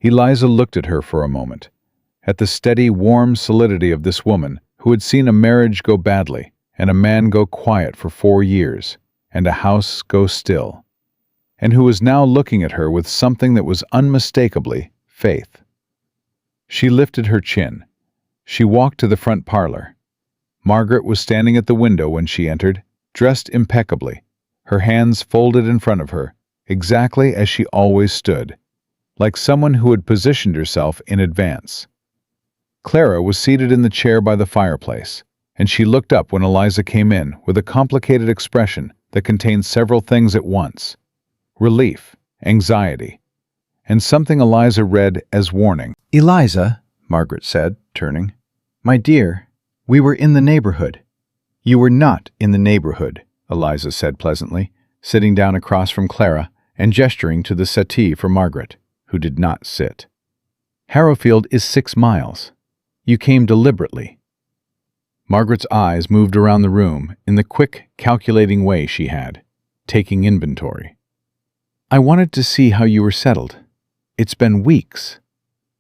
Eliza looked at her for a moment, at the steady, warm solidity of this woman who had seen a marriage go badly and a man go quiet for 4 years and a house go still, and who was now looking at her with something that was unmistakably faith. She lifted her chin. She walked to the front parlor. Margaret was standing at the window when she entered, dressed impeccably, her hands folded in front of her, exactly as she always stood, like someone who had positioned herself in advance. Clara was seated in the chair by the fireplace, and she looked up when Eliza came in with a complicated expression that contained several things at once: relief, anxiety, and something Eliza read as warning. "Eliza," Margaret said, turning, "my dear, we were in the neighborhood." "You were not in the neighborhood," Eliza said pleasantly, sitting down across from Clara and gesturing to the settee for Margaret, who did not sit. "Harrowfield is 6 miles. You came deliberately." Margaret's eyes moved around the room in the quick, calculating way she had, taking inventory. "I wanted to see how you were settled. It's been weeks."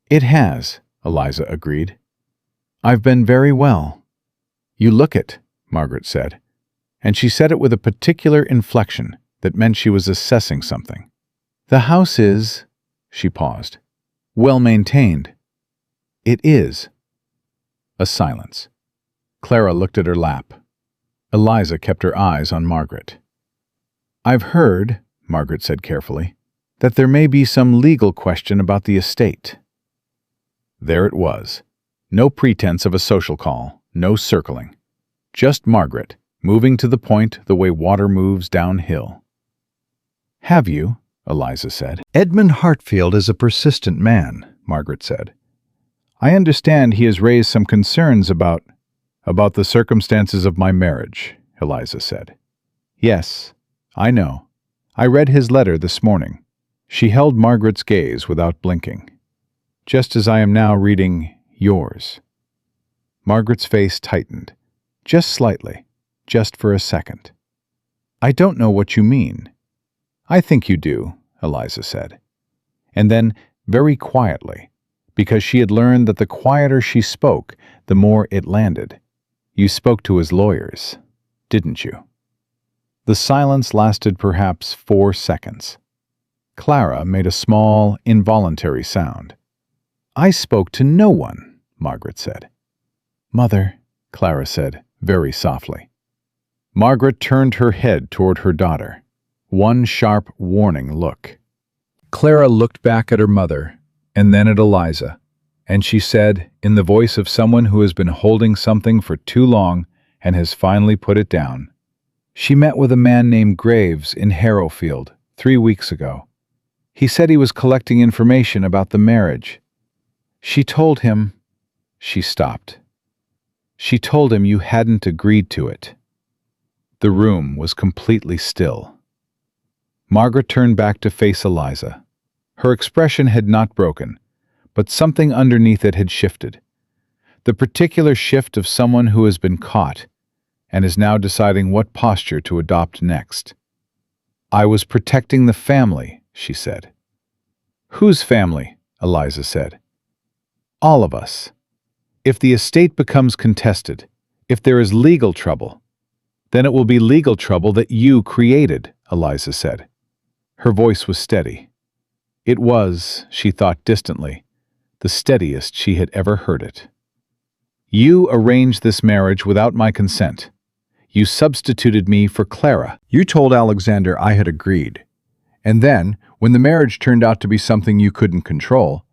"It has," Eliza agreed. "I've been very well." "You look it," Margaret said, and she said it with a particular inflection that meant she was assessing something. "The house is," she paused, "well maintained." "It is." A silence. Clara looked at her lap. Eliza kept her eyes on Margaret. "I've heard," Margaret said carefully, "that there may be some legal question about the estate." There it was. No pretense of a social call, no circling. Just Margaret, moving to the point the way water moves downhill. "Have you?" Eliza said. "Edmund Hartfield is a persistent man," Margaret said. "I understand he has raised some concerns about the circumstances of my marriage," Eliza said. "Yes, I know. I read his letter this morning." She held Margaret's gaze without blinking. "Just as I am now reading yours." Margaret's face tightened, just slightly, just for a second. "I don't know what you mean." "I think you do," Eliza said. And then, very quietly, because she had learned that the quieter she spoke, the more it landed, "You spoke to his lawyers, didn't you?" The silence lasted perhaps 4 seconds. Clara made a small, involuntary sound. "I spoke to no one," Margaret said. "Mother," Clara said, very softly. Margaret turned her head toward her daughter. One sharp, warning look. Clara looked back at her mother, and then at Eliza, and she said, in the voice of someone who has been holding something for too long and has finally put it down, "She met with a man named Graves in Harrowfield 3 weeks ago. He said he was collecting information about the marriage. She told him—" She stopped. "She told him you hadn't agreed to it." The room was completely still. Margaret turned back to face Eliza. Her expression had not broken, but something underneath it had shifted. The particular shift of someone who has been caught, and is now deciding what posture to adopt next. I was protecting the family, she said. Whose family? Eliza said. All of us. If the estate becomes contested, if there is legal trouble, then it will be legal trouble that you created, Eliza said. Her voice was steady. It was, she thought distantly, the steadiest she had ever heard it. You arranged this marriage without my consent. You substituted me for Clara. You told Alexander I had agreed. And then, when the marriage turned out to be something you couldn't control,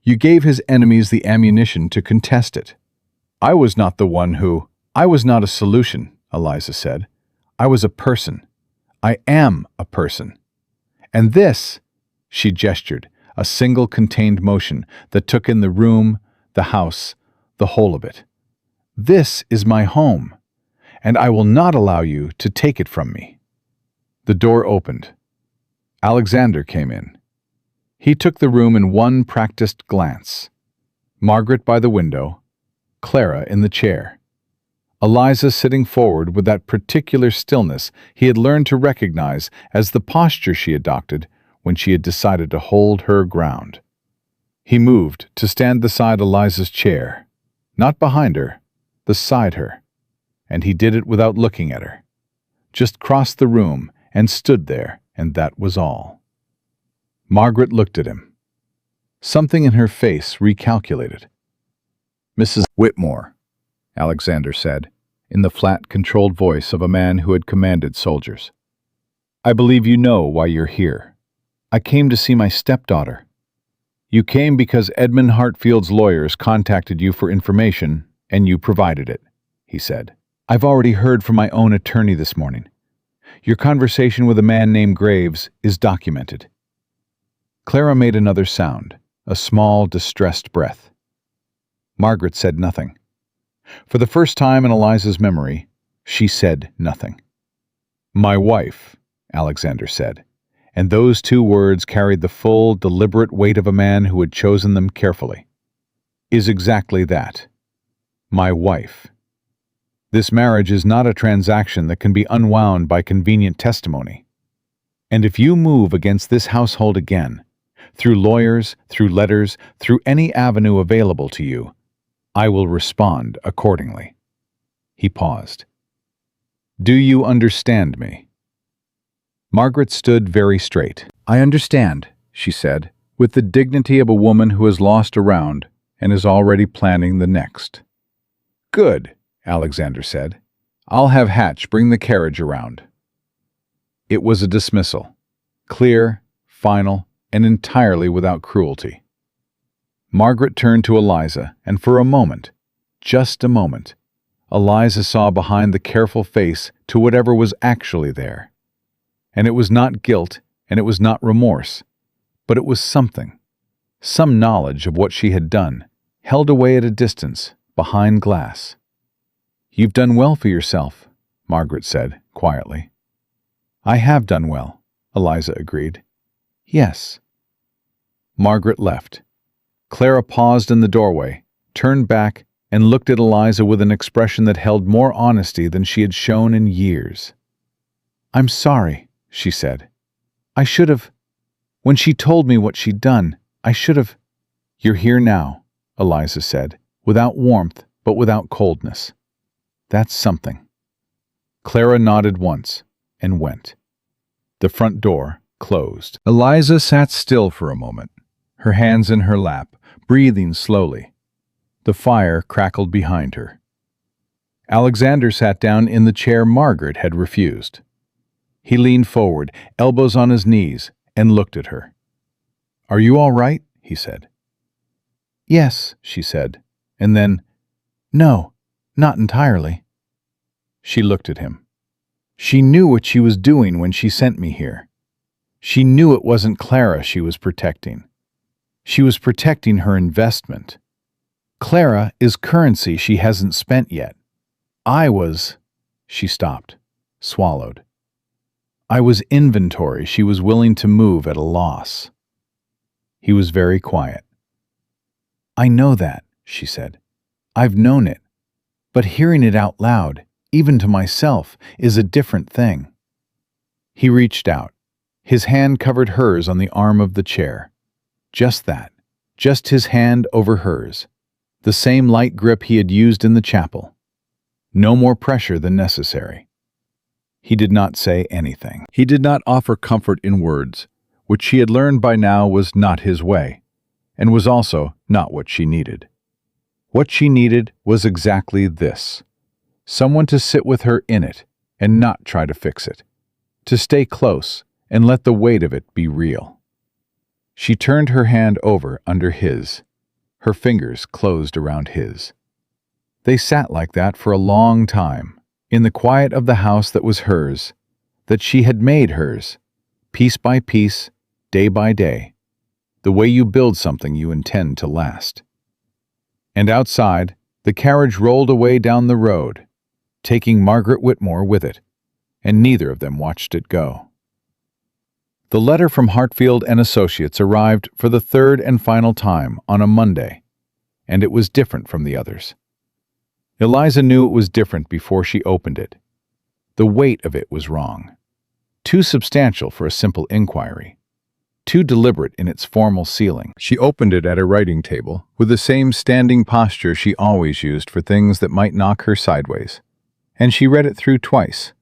you gave his enemies the ammunition to contest it. I was not a solution, Eliza said. I was a person. I am a person. And this, she gestured, a single contained motion that took in the room, the house, the whole of it. This is my home, and I will not allow you to take it from me. The door opened. Alexander came in. He took the room in one practiced glance. Margaret by the window, Clara in the chair. Eliza sitting forward with that particular stillness he had learned to recognize as the posture she adopted when she had decided to hold her ground. He moved to stand beside Eliza's chair, not behind her, beside her, and he did it without looking at her. Just crossed the room and stood there, and that was all. Margaret looked at him. Something in her face recalculated. Mrs. Whitmore, Alexander said, in the flat, controlled voice of a man who had commanded soldiers. I believe you know why you're here. I came to see my stepdaughter. You came because Edmund Hartfield's lawyers contacted you for information, and you provided it, he said. I've already heard from my own attorney this morning. Your conversation with a man named Graves is documented. Clara made another sound, a small, distressed breath. Margaret said nothing. For the first time in Eliza's memory, she said nothing. My wife, Alexander said, and those two words carried the full, deliberate weight of a man who had chosen them carefully, is exactly that. My wife. This marriage is not a transaction that can be unwound by convenient testimony. And if you move against this household again, through lawyers, through letters, through any avenue available to you, I will respond accordingly. He paused. Do you understand me? Margaret stood very straight. I understand, she said, with the dignity of a woman who has lost a round and is already planning the next. Good, Alexander said. I'll have Hatch bring the carriage around. It was a dismissal, clear, final, and entirely without cruelty. Margaret turned to Eliza, and for a moment, just a moment, Eliza saw behind the careful face to whatever was actually there. And it was not guilt, and it was not remorse, but it was something, some knowledge of what she had done, held away at a distance, behind glass. You've done well for yourself, Margaret said, quietly. I have done well, Eliza agreed. Yes. Margaret left. Clara paused in the doorway, turned back, and looked at Eliza with an expression that held more honesty than she had shown in years. I'm sorry, she said. I should have. When she told me what she'd done, I should have. You're here now, Eliza said, without warmth, but without coldness. That's something. Clara nodded once and went. The front door closed. Eliza sat still for a moment, her hands in her lap, breathing slowly. The fire crackled behind her. Alexander sat down in the chair Margaret had refused. He leaned forward, elbows on his knees, and looked at her. Are you all right? He said. Yes, she said, and then, no, not entirely. She looked at him. She knew what she was doing when she sent me here. She knew it wasn't Clara she was protecting. She was protecting her investment. Clara is currency she hasn't spent yet. She stopped, swallowed. I was inventory she was willing to move at a loss. He was very quiet. I know that, she said. I've known it. But hearing it out loud, even to myself, is a different thing." He reached out. His hand covered hers on the arm of the chair. Just that. Just his hand over hers. The same light grip he had used in the chapel. No more pressure than necessary. He did not say anything. He did not offer comfort in words, which she had learned by now was not his way, and was also not what she needed. What she needed was exactly this: someone to sit with her in it and not try to fix it, to stay close and let the weight of it be real. She turned her hand over under his. Her fingers closed around his. They sat like that for a long time, in the quiet of the house that was hers, that she had made hers, piece by piece, day by day, the way you build something you intend to last. And outside, the carriage rolled away down the road, taking Margaret Whitmore with it, and neither of them watched it go. The letter from Hartfield and Associates arrived for the third and final time on a Monday, and it was different from the others. Eliza knew it was different before she opened it. The weight of it was wrong. Too substantial for a simple inquiry. Too deliberate in its formal sealing. She opened it at her writing table, with the same standing posture she always used for things that might knock her sideways. And she read it through twice,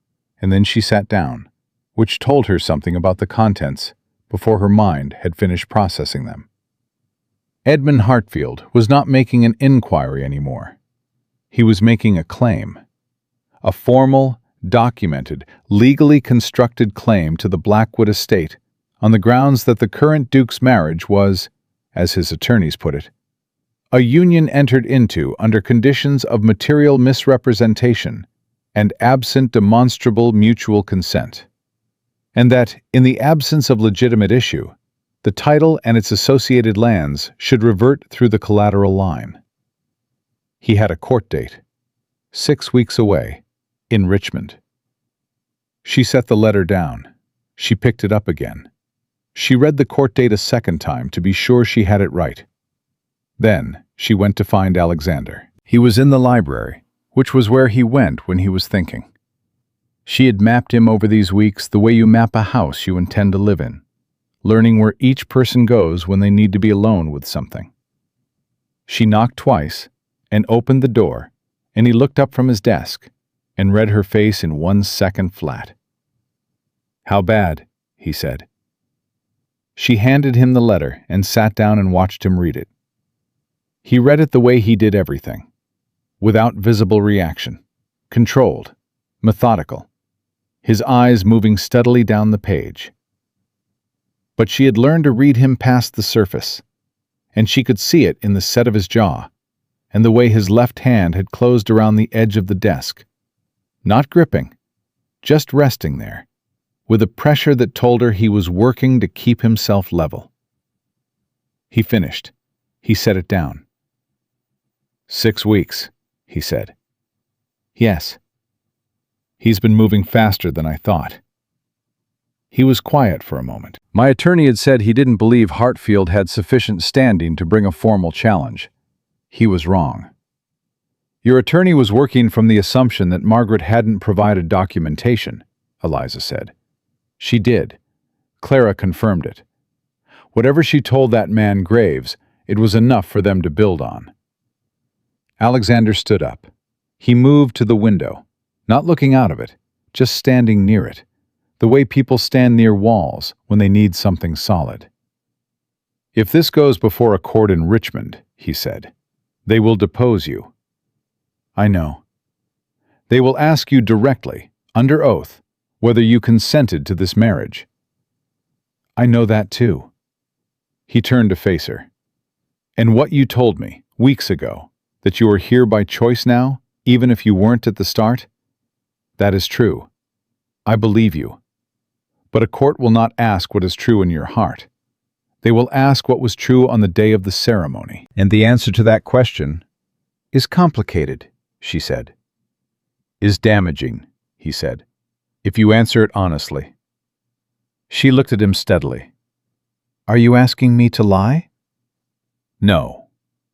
and then she sat down, which told her something about the contents before her mind had finished processing them. Edmund Hartfield was not making an inquiry anymore. He was making a claim. A formal, documented, legally constructed claim to the Blackwood estate on the grounds that the current Duke's marriage was, as his attorneys put it, a union entered into under conditions of material misrepresentation and absent demonstrable mutual consent, and that, in the absence of legitimate issue, the title and its associated lands should revert through the collateral line. He had a court date, 6 weeks away, in Richmond. She set the letter down. She picked it up again. She read the court date a second time to be sure she had it right. Then she went to find Alexander. He was in the library, which was where he went when he was thinking. She had mapped him over these weeks the way you map a house you intend to live in, learning where each person goes when they need to be alone with something. She knocked twice and opened the door, and he looked up from his desk and read her face in 1 second flat. "How bad?" he said. She handed him the letter and sat down and watched him read it. He read it the way he did everything, without visible reaction, controlled, methodical, his eyes moving steadily down the page. But she had learned to read him past the surface, and she could see it in the set of his jaw, and the way his left hand had closed around the edge of the desk, not gripping, just resting there, with a pressure that told her he was working to keep himself level. He finished. He set it down. 6 weeks, he said. Yes. He's been moving faster than I thought. He was quiet for a moment. My attorney had said he didn't believe Hartfield had sufficient standing to bring a formal challenge. He was wrong. Your attorney was working from the assumption that Margaret hadn't provided documentation, Eliza said. She did. Clara confirmed it. Whatever she told that man Graves, it was enough for them to build on. Alexander stood up. He moved to the window, not looking out of it, just standing near it, the way people stand near walls when they need something solid. If this goes before a court in Richmond, he said, they will depose you. I know. They will ask you directly, under oath, whether you consented to this marriage. I know that too. He turned to face her. And what you told me, weeks ago, that you are here by choice now, even if you weren't at the start? That is true. I believe you. But a court will not ask what is true in your heart. They will ask what was true on the day of the ceremony. And the answer to that question is complicated, she said. Is damaging, he said, if you answer it honestly. She looked at him steadily. Are you asking me to lie? No.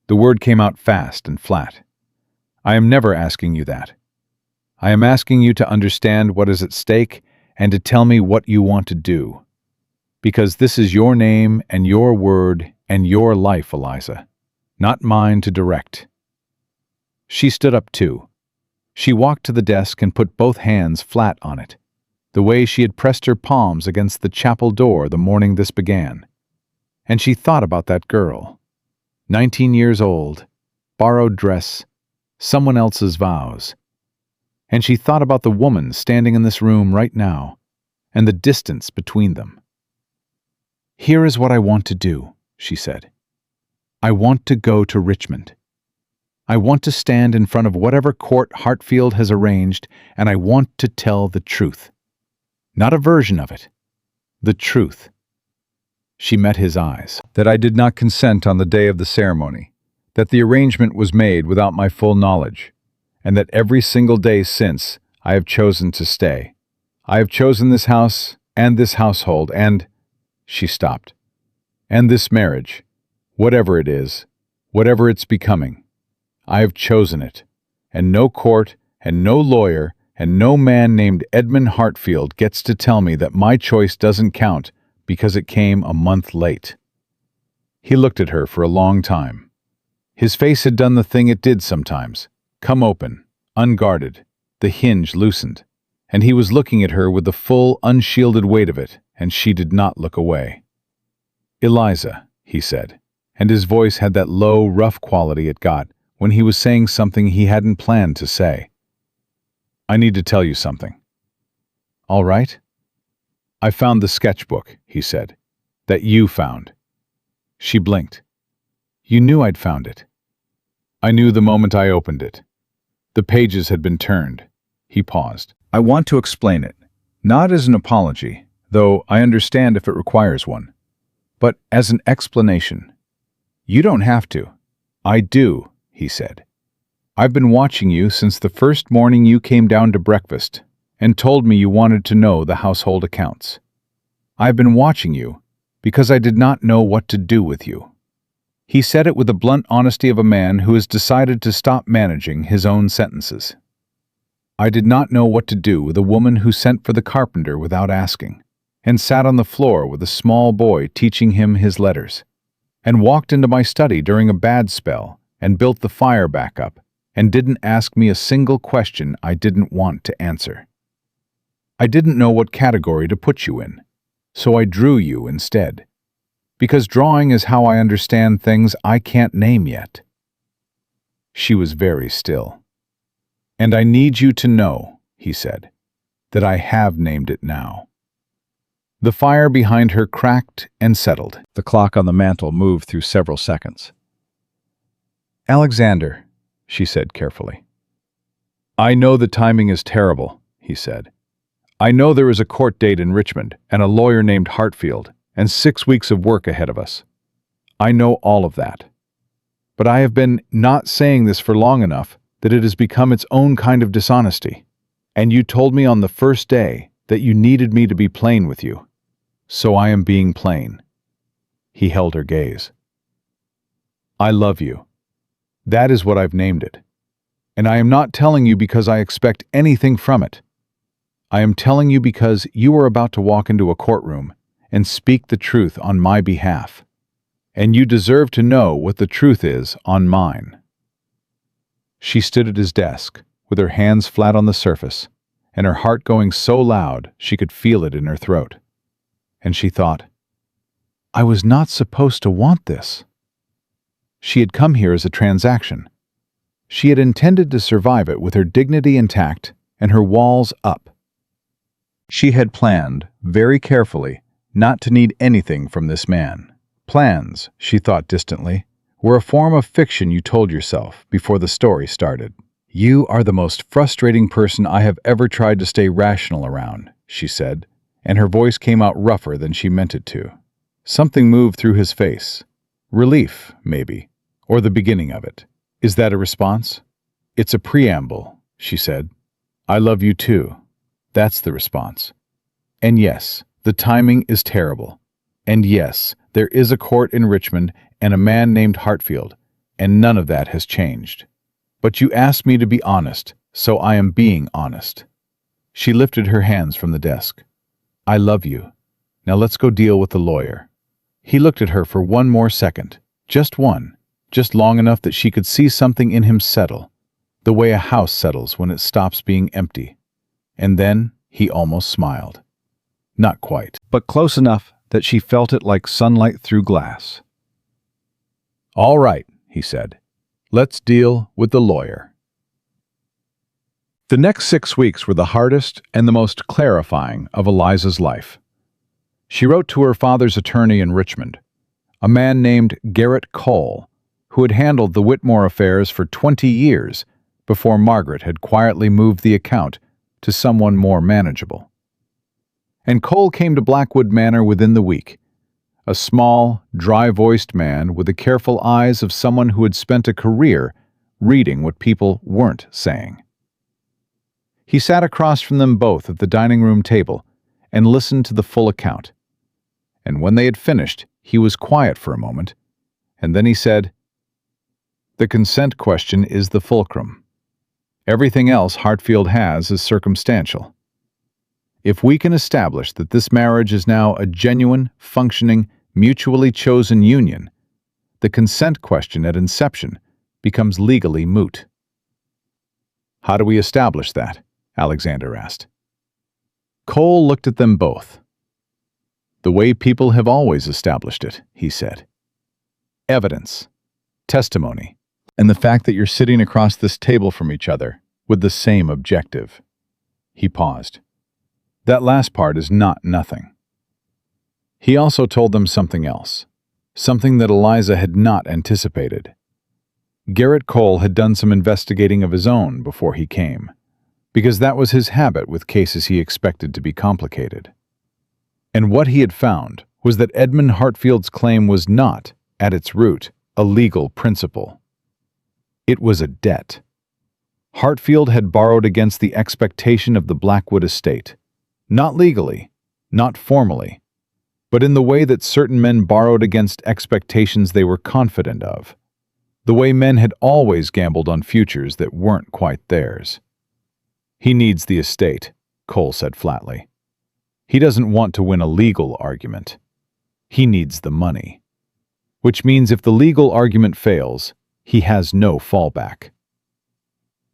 The word came out fast and flat. I am never asking you that. I am asking you to understand what is at stake and to tell me what you want to do. Because this is your name and your word and your life, Eliza, not mine to direct." She stood up too. She walked to the desk and put both hands flat on it, the way she had pressed her palms against the chapel door the morning this began. And she thought about that girl. 19 years old, borrowed dress, someone else's vows. And she thought about the woman standing in this room right now, and the distance between them. "Here is what I want to do," she said. "I want to go to Richmond. I want to stand in front of whatever court Hartfield has arranged, and I want to tell the truth. Not a version of it. The truth." She met his eyes. "That I did not consent on the day of the ceremony, that the arrangement was made without my full knowledge, and that every single day since I have chosen to stay. I have chosen this house and this household and—" She stopped. "And this marriage, whatever it is, whatever it's becoming. I have chosen it, and no court and no lawyer and no man named Edmund Hartfield gets to tell me that my choice doesn't count because it came a month late." He looked at her for a long time. His face had done the thing it did sometimes, come open, unguarded, the hinge loosened, and he was looking at her with the full, unshielded weight of it, and she did not look away. "Eliza," he said, and his voice had that low, rough quality it got when he was saying something he hadn't planned to say. "I need to tell you something." "All right?" "I found the sketchbook," he said, "that you found." She blinked. "You knew I'd found it." "I knew the moment I opened it. The pages had been turned." He paused. "I want to explain it, not as an apology, though I understand if it requires one, but as an explanation. You don't have to." "I do," he said. "I've been watching you since the first morning you came down to breakfast and told me you wanted to know the household accounts. I've been watching you because I did not know what to do with you." He said it with the blunt honesty of a man who has decided to stop managing his own sentences. "I did not know what to do with a woman who sent for the carpenter without asking, and sat on the floor with a small boy teaching him his letters, and walked into my study during a bad spell and built the fire back up, and didn't ask me a single question I didn't want to answer. I didn't know what category to put you in, so I drew you instead, because drawing is how I understand things I can't name yet." She was very still. "And I need you to know," he said, "that I have named it now." The fire behind her cracked and settled. The clock on the mantel moved through several seconds. "Alexander," she said carefully. "I know the timing is terrible," he said. "I know there is a court date in Richmond and a lawyer named Hartfield and 6 weeks of work ahead of us. I know all of that. But I have been not saying this for long enough that it has become its own kind of dishonesty. And you told me on the first day that you needed me to be plain with you. So I am being plain." He held her gaze. "I love you. That is what I've named it. And I am not telling you because I expect anything from it. I am telling you because you are about to walk into a courtroom and speak the truth on my behalf. And you deserve to know what the truth is on mine." She stood at his desk, with her hands flat on the surface, and her heart going so loud she could feel it in her throat. And she thought, "I was not supposed to want this." She had come here as a transaction. She had intended to survive it with her dignity intact and her walls up. She had planned, very carefully, not to need anything from this man. Plans, she thought distantly, were a form of fiction you told yourself before the story started. "You are the most frustrating person I have ever tried to stay rational around," she said, and her voice came out rougher than she meant it to. Something moved through his face. Relief, maybe, or the beginning of it. "Is that a response?" "It's a preamble," she said. "I love you too. That's the response. And yes, the timing is terrible. And yes, there is a court in Richmond and a man named Hartfield, and none of that has changed. But you asked me to be honest, So I am being honest." She lifted her hands from the desk. "I love you. Now let's go deal with the lawyer." He looked at her for one more second. Just one. Just long enough that she could see something in him settle, the way a house settles when it stops being empty. And then he almost smiled. Not quite, but close enough that she felt it like sunlight through glass. "All right," he said. "Let's deal with the lawyer." The next 6 weeks were the hardest and the most clarifying of Eliza's life. She wrote to her father's attorney in Richmond, a man named Garrett Cole, who had handled the Whitmore affairs for 20 years before Margaret had quietly moved the account to someone more manageable. And Cole came to Blackwood Manor within the week, a small, dry-voiced man with the careful eyes of someone who had spent a career reading what people weren't saying. He sat across from them both at the dining room table and listened to the full account. And when they had finished, he was quiet for a moment, and then he said, "The consent question is the fulcrum. Everything else Hartfield has is circumstantial. If we can establish that this marriage is now a genuine, functioning, mutually chosen union, the consent question at inception becomes legally moot." "How do we establish that?" Alexander asked. Cole looked at them both. "The way people have always established it," he said. "Evidence, testimony, and the fact that you're sitting across this table from each other with the same objective." He paused. "That last part is not nothing." He also told them something else, something that Eliza had not anticipated. Garrett Cole had done some investigating of his own before he came, because that was his habit with cases he expected to be complicated. And what he had found was that Edmund Hartfield's claim was not, at its root, a legal principle. It was a debt. Hartfield had borrowed against the expectation of the Blackwood estate, not legally, not formally, but in the way that certain men borrowed against expectations they were confident of, the way men had always gambled on futures that weren't quite theirs. "He needs the estate," Cole said flatly. "He doesn't want to win a legal argument. He needs the money. Which means if the legal argument fails, he has no fallback."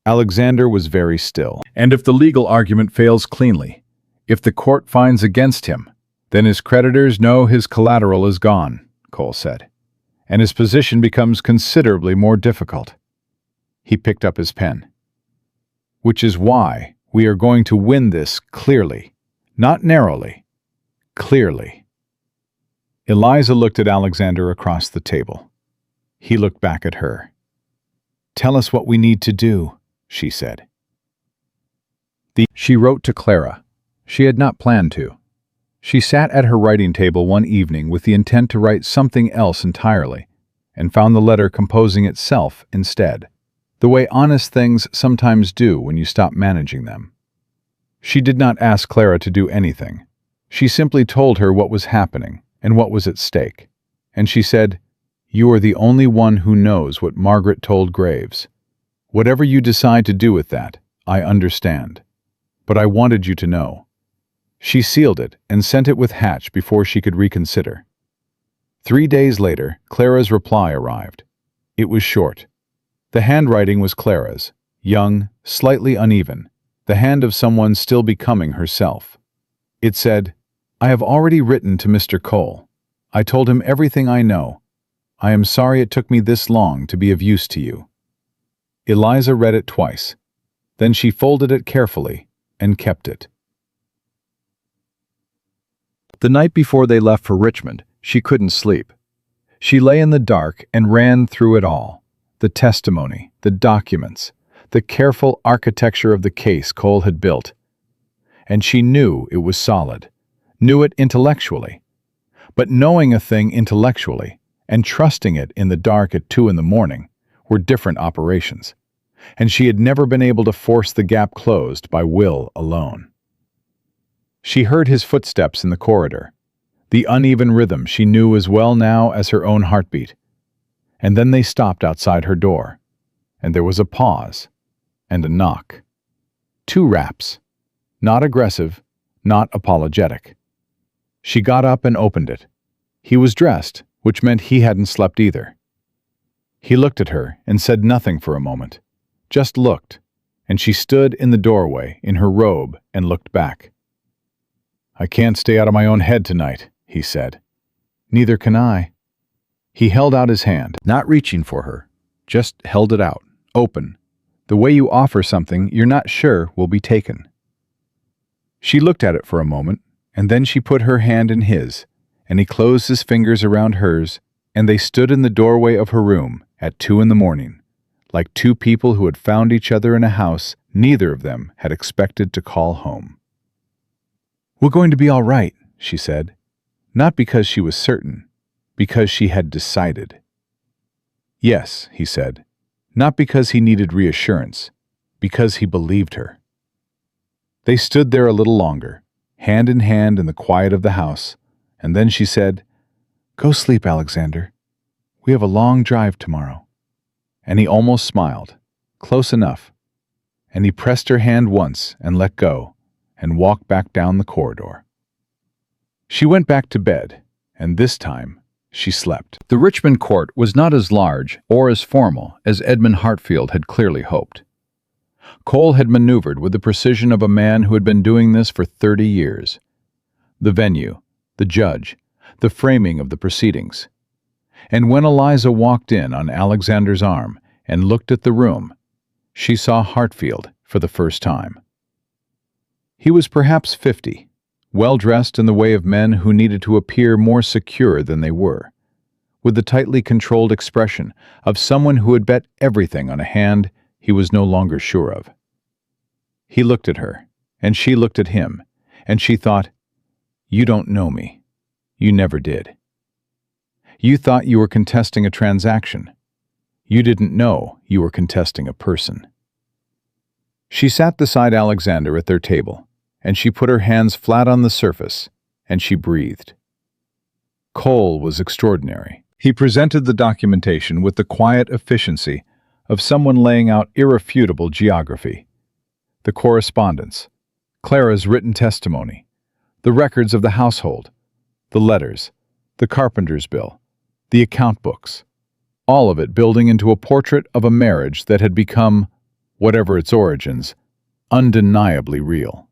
Alexander was very still. "And if the legal argument fails cleanly, if the court finds against him, then his creditors know his collateral is gone," Cole said, "and his position becomes considerably more difficult." He picked up his pen. "Which is why we are going to win this clearly, not narrowly, clearly." Eliza looked at Alexander across the table. He looked back at her. "Tell us what we need to do," she said. She wrote to Clara. She had not planned to. She sat at her writing table one evening with the intent to write something else entirely, and found the letter composing itself instead, the way honest things sometimes do when you stop managing them. She did not ask Clara to do anything. She simply told her what was happening and what was at stake, and she said, "You are the only one who knows what Margaret told Graves. Whatever you decide to do with that, I understand. But I wanted you to know." She sealed it and sent it with Hatch before she could reconsider. 3 days later, Clara's reply arrived. It was short. The handwriting was Clara's, young, slightly uneven, the hand of someone still becoming herself. It said, "I have already written to Mr. Cole. I told him everything I know. I am sorry it took me this long to be of use to you." Eliza read it twice. Then she folded it carefully and kept it. The night before they left for Richmond, she couldn't sleep. She lay in the dark and ran through it all. The testimony, the documents, the careful architecture of the case Cole had built. And she knew it was solid, knew it intellectually. But knowing a thing intellectually and trusting it in the dark at 2 a.m. were different operations, and she had never been able to force the gap closed by will alone. She heard his footsteps in the corridor, the uneven rhythm she knew as well now as her own heartbeat. And then they stopped outside her door, and there was a pause and a knock. 2 raps. Not aggressive, not apologetic. She got up and opened it. He was dressed, which meant he hadn't slept either. He looked at her and said nothing for a moment. Just looked, and she stood in the doorway in her robe and looked back. "I can't stay out of my own head tonight," he said. "Neither can I." He held out his hand, not reaching for her, just held it out, open, the way you offer something you're not sure will be taken. She looked at it for a moment, and then she put her hand in his, and he closed his fingers around hers, and they stood in the doorway of her room at 2 a.m, like 2 people who had found each other in a house neither of them had expected to call home. "We're going to be all right," she said, not because she was certain, because she had decided. "Yes," he said, not because he needed reassurance, because he believed her. They stood there a little longer, hand in hand in the quiet of the house, and then she said, "Go sleep, Alexander. We have a long drive tomorrow." And he almost smiled, close enough, and he pressed her hand once and let go, and walked back down the corridor. She went back to bed, and this time she slept. The Richmond court was not as large or as formal as Edmund Hartfield had clearly hoped. Cole had maneuvered with the precision of a man who had been doing this for 30 years. The venue, the judge, the framing of the proceedings. And when Eliza walked in on Alexander's arm and looked at the room, she saw Hartfield for the first time. He was perhaps 50, well-dressed in the way of men who needed to appear more secure than they were, with the tightly controlled expression of someone who had bet everything on a hand he was no longer sure of. He looked at her, and she looked at him, and she thought, "You don't know me. You never did. You thought you were contesting a transaction. You didn't know you were contesting a person." She sat beside Alexander at their table, and she put her hands flat on the surface, and she breathed. Cole was extraordinary. He presented the documentation with the quiet efficiency of someone laying out irrefutable geography. The correspondence, Clara's written testimony, the records of the household, the letters, the carpenter's bill, the account books, all of it building into a portrait of a marriage that had become, whatever its origins, undeniably real.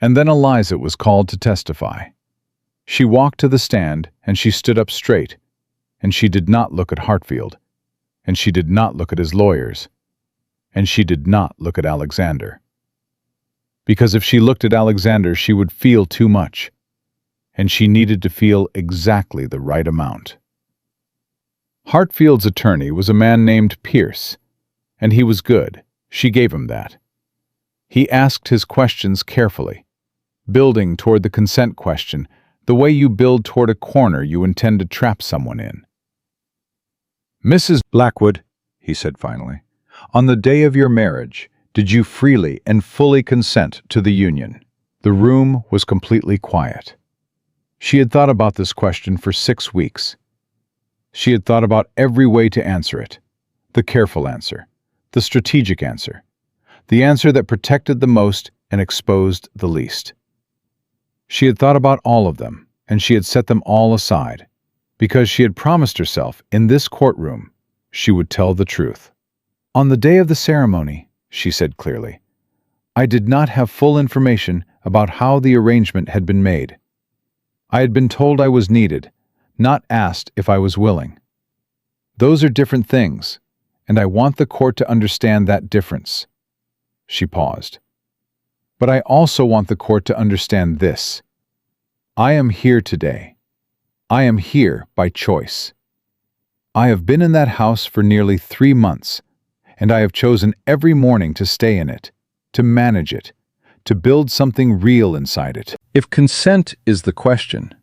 And then Eliza was called to testify. She walked to the stand, and she stood up straight, and she did not look at Hartfield, and she did not look at his lawyers, and she did not look at Alexander. Because if she looked at Alexander, she would feel too much, and she needed to feel exactly the right amount. Hartfield's attorney was a man named Pierce, and he was good. She gave him that. He asked his questions carefully, building toward the consent question the way you build toward a corner you intend to trap someone in. "Mrs. Blackwood," he said finally, "on the day of your marriage, did you freely and fully consent to the union?" The room was completely quiet. She had thought about this question for 6 weeks. She had thought about every way to answer it, the careful answer, the strategic answer, the answer that protected the most and exposed the least. She had thought about all of them, and she had set them all aside, because she had promised herself in this courtroom she would tell the truth. "On the day of the ceremony," she said clearly, "I did not have full information about how the arrangement had been made. I had been told I was needed, not asked if I was willing. Those are different things, and I want the court to understand that difference." She paused. "But I also want the court to understand this. I am here today. I am here by choice. I have been in that house for nearly 3 months, and I have chosen every morning to stay in it, to manage it, to build something real inside it. If consent is the question,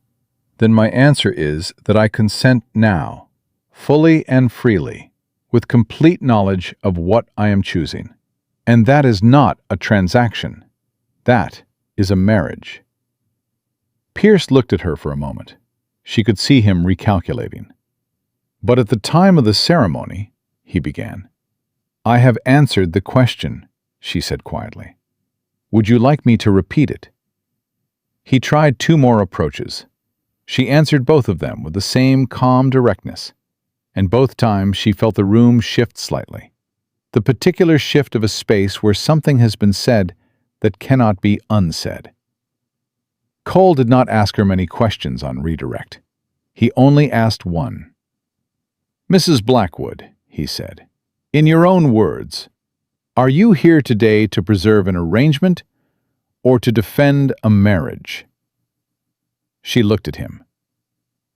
then my answer is that I consent now, fully and freely, with complete knowledge of what I am choosing. And that is not a transaction. That is a marriage." Pierce looked at her for a moment. She could see him recalculating. "But at the time of the ceremony," he began, "I have answered the question. she said quietly. "Would you like me to repeat it?" He tried 2 more approaches. She answered both of them with the same calm directness, and both times she felt the room shift slightly. The particular shift of a space where something has been said that cannot be unsaid. Cole did not ask her many questions on redirect. He only asked one. "Mrs. Blackwood," he said, "in your own words, are you here today to preserve an arrangement or to defend a marriage?" She looked at him.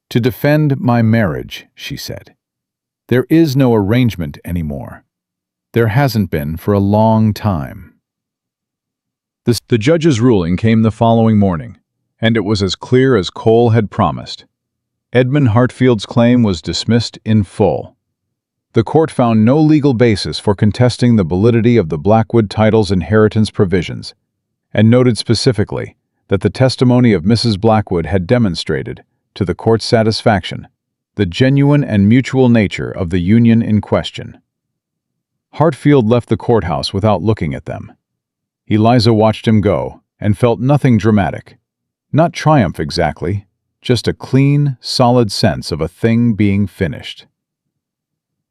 "To defend my marriage," she said. "There is no arrangement anymore. There hasn't been for a long time." The judge's ruling came the following morning, and it was as clear as Cole had promised. Edmund Hartfield's claim was dismissed in full. The court found no legal basis for contesting the validity of the Blackwood title's inheritance provisions, and noted specifically that the testimony of Mrs. Blackwood had demonstrated, to the court's satisfaction, the genuine and mutual nature of the union in question. Hartfield left the courthouse without looking at them. Eliza watched him go and felt nothing dramatic. Not triumph exactly, just a clean, solid sense of a thing being finished.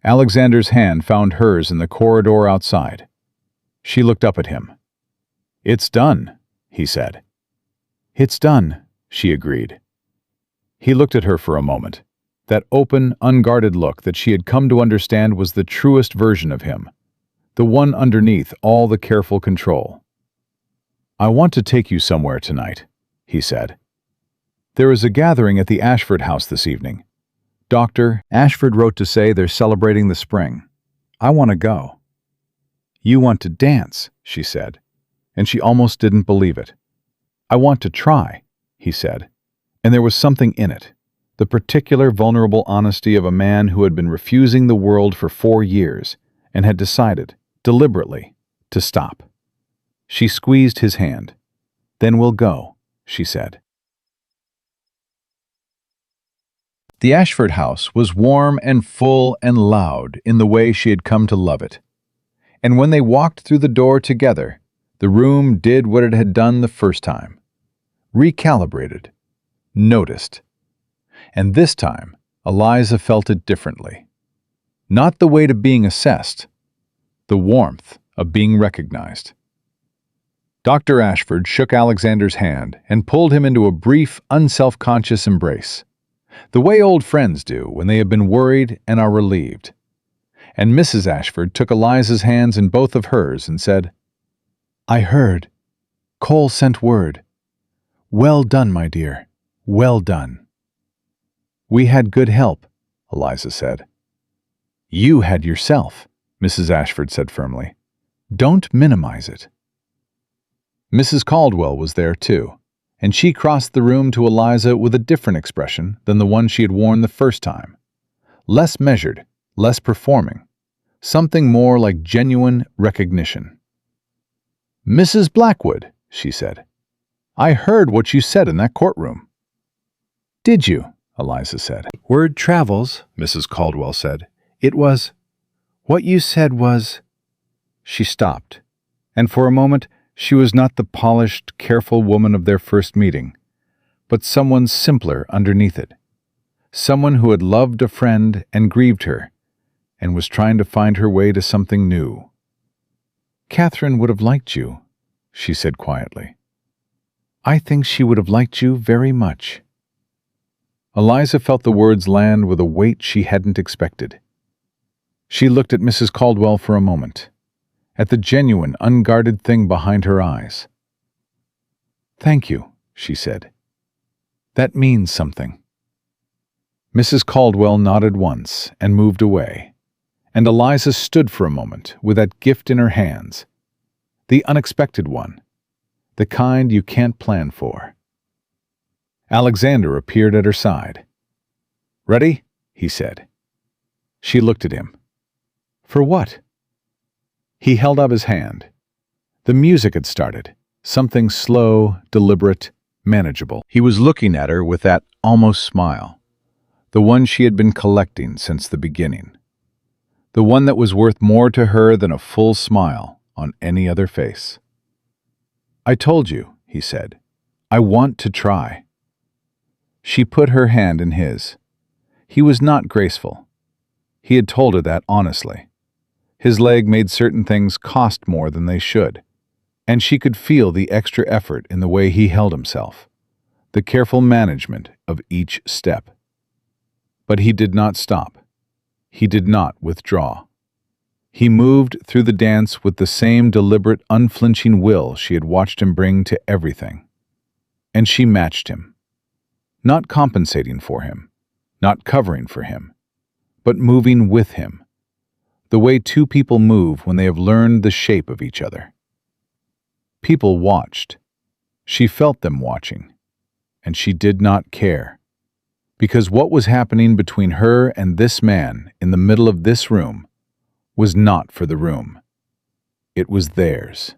Alexander's hand found hers in the corridor outside. She looked up at him. "It's done," he said. "It's done," she agreed. He looked at her for a moment, that open, unguarded look that she had come to understand was the truest version of him, the one underneath all the careful control. "I want to take you somewhere tonight," he said. "There is a gathering at the Ashford house this evening. Dr. Ashford wrote to say they're celebrating the spring. I want to go." "You want to dance," she said, and she almost didn't believe it. "I want to try," he said, and there was something in it, the particular vulnerable honesty of a man who had been refusing the world for 4 years and had decided, deliberately, to stop. She squeezed his hand. "Then we'll go," she said. The Ashford house was warm and full and loud in the way she had come to love it. And when they walked through the door together, the room did what it had done the first time. Recalibrated. Noticed. And this time, Eliza felt it differently. Not the weight of being assessed, the warmth of being recognized. Dr. Ashford shook Alexander's hand and pulled him into a brief, unself-conscious embrace, the way old friends do when they have been worried and are relieved. And Mrs. Ashford took Eliza's hands in both of hers and said, "I heard. Cole sent word. Well done, my dear. Well done." "We had good help," Eliza said. "You had yourself," Mrs. Ashford said firmly. "Don't minimize it." Mrs. Caldwell was there too, and she crossed the room to Eliza with a different expression than the one she had worn the first time. Less measured, less performing, something more like genuine recognition. "Mrs. Blackwood," she said, "I heard what you said in that courtroom." "Did you?" Eliza said. "Word travels," Mrs. Caldwell said. "It was... what you said was..." She stopped, and for a moment she was not the polished, careful woman of their first meeting, but someone simpler underneath it. Someone who had loved a friend and grieved her, and was trying to find her way to something new. "Catherine would have liked you," she said quietly. "I think she would have liked you very much." Eliza felt the words land with a weight she hadn't expected. She looked at Mrs. Caldwell for a moment, at the genuine, unguarded thing behind her eyes. "Thank you," she said. "That means something." Mrs. Caldwell nodded once and moved away, and Eliza stood for a moment with that gift in her hands, the unexpected one, the kind you can't plan for. Alexander appeared at her side. "Ready?" he said. She looked at him. "For what?" He held out his hand. The music had started, something slow, deliberate, manageable. He was looking at her with that almost smile, the one she had been collecting since the beginning, the one that was worth more to her than a full smile on any other face. "I told you," he said. "I want to try." She put her hand in his. He was not graceful. He had told her that honestly. His leg made certain things cost more than they should, and she could feel the extra effort in the way he held himself, the careful management of each step. But he did not stop. He did not withdraw. He moved through the dance with the same deliberate, unflinching will she had watched him bring to everything. And she matched him, not compensating for him, not covering for him, but moving with him, the way two people move when they have learned the shape of each other. People watched. She felt them watching, and she did not care, because what was happening between her and this man in the middle of this room was not for the room. It was theirs.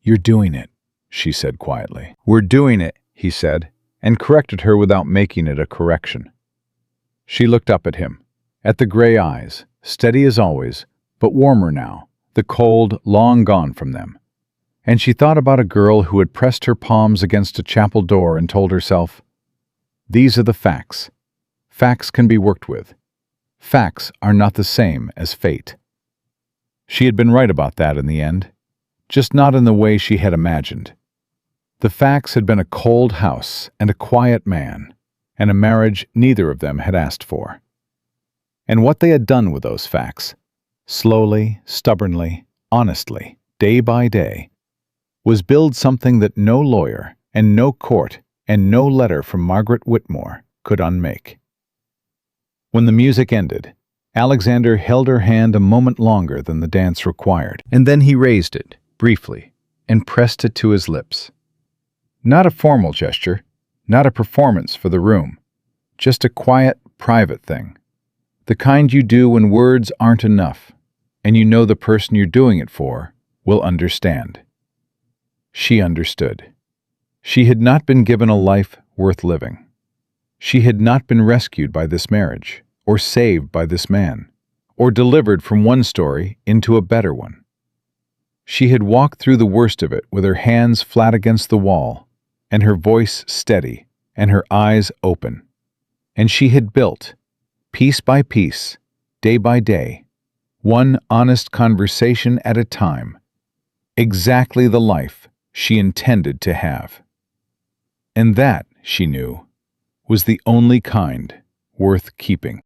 "You're doing it," she said quietly. "We're doing it," he said, and corrected her without making it a correction. She looked up at him, at the gray eyes, steady as always, but warmer now, the cold long gone from them. And she thought about a girl who had pressed her palms against a chapel door and told herself, "These are the facts. Facts can be worked with. Facts are not the same as fate." She had been right about that in the end, just not in the way she had imagined. The facts had been a cold house and a quiet man, and a marriage neither of them had asked for. And what they had done with those facts, slowly, stubbornly, honestly, day by day, was build something that no lawyer and no court and no letter from Margaret Whitmore could unmake. When the music ended, Alexander held her hand a moment longer than the dance required, and then he raised it, briefly, and pressed it to his lips. Not a formal gesture, not a performance for the room, just a quiet, private thing. The kind you do when words aren't enough, and you know the person you're doing it for will understand. She understood. She had not been given a life worth living. She had not been rescued by this marriage, or saved by this man, or delivered from one story into a better one. She had walked through the worst of it with her hands flat against the wall, and her voice steady, and her eyes open. And she had built, piece by piece, day by day, one honest conversation at a time, exactly the life she intended to have. And that, she knew, was the only kind worth keeping.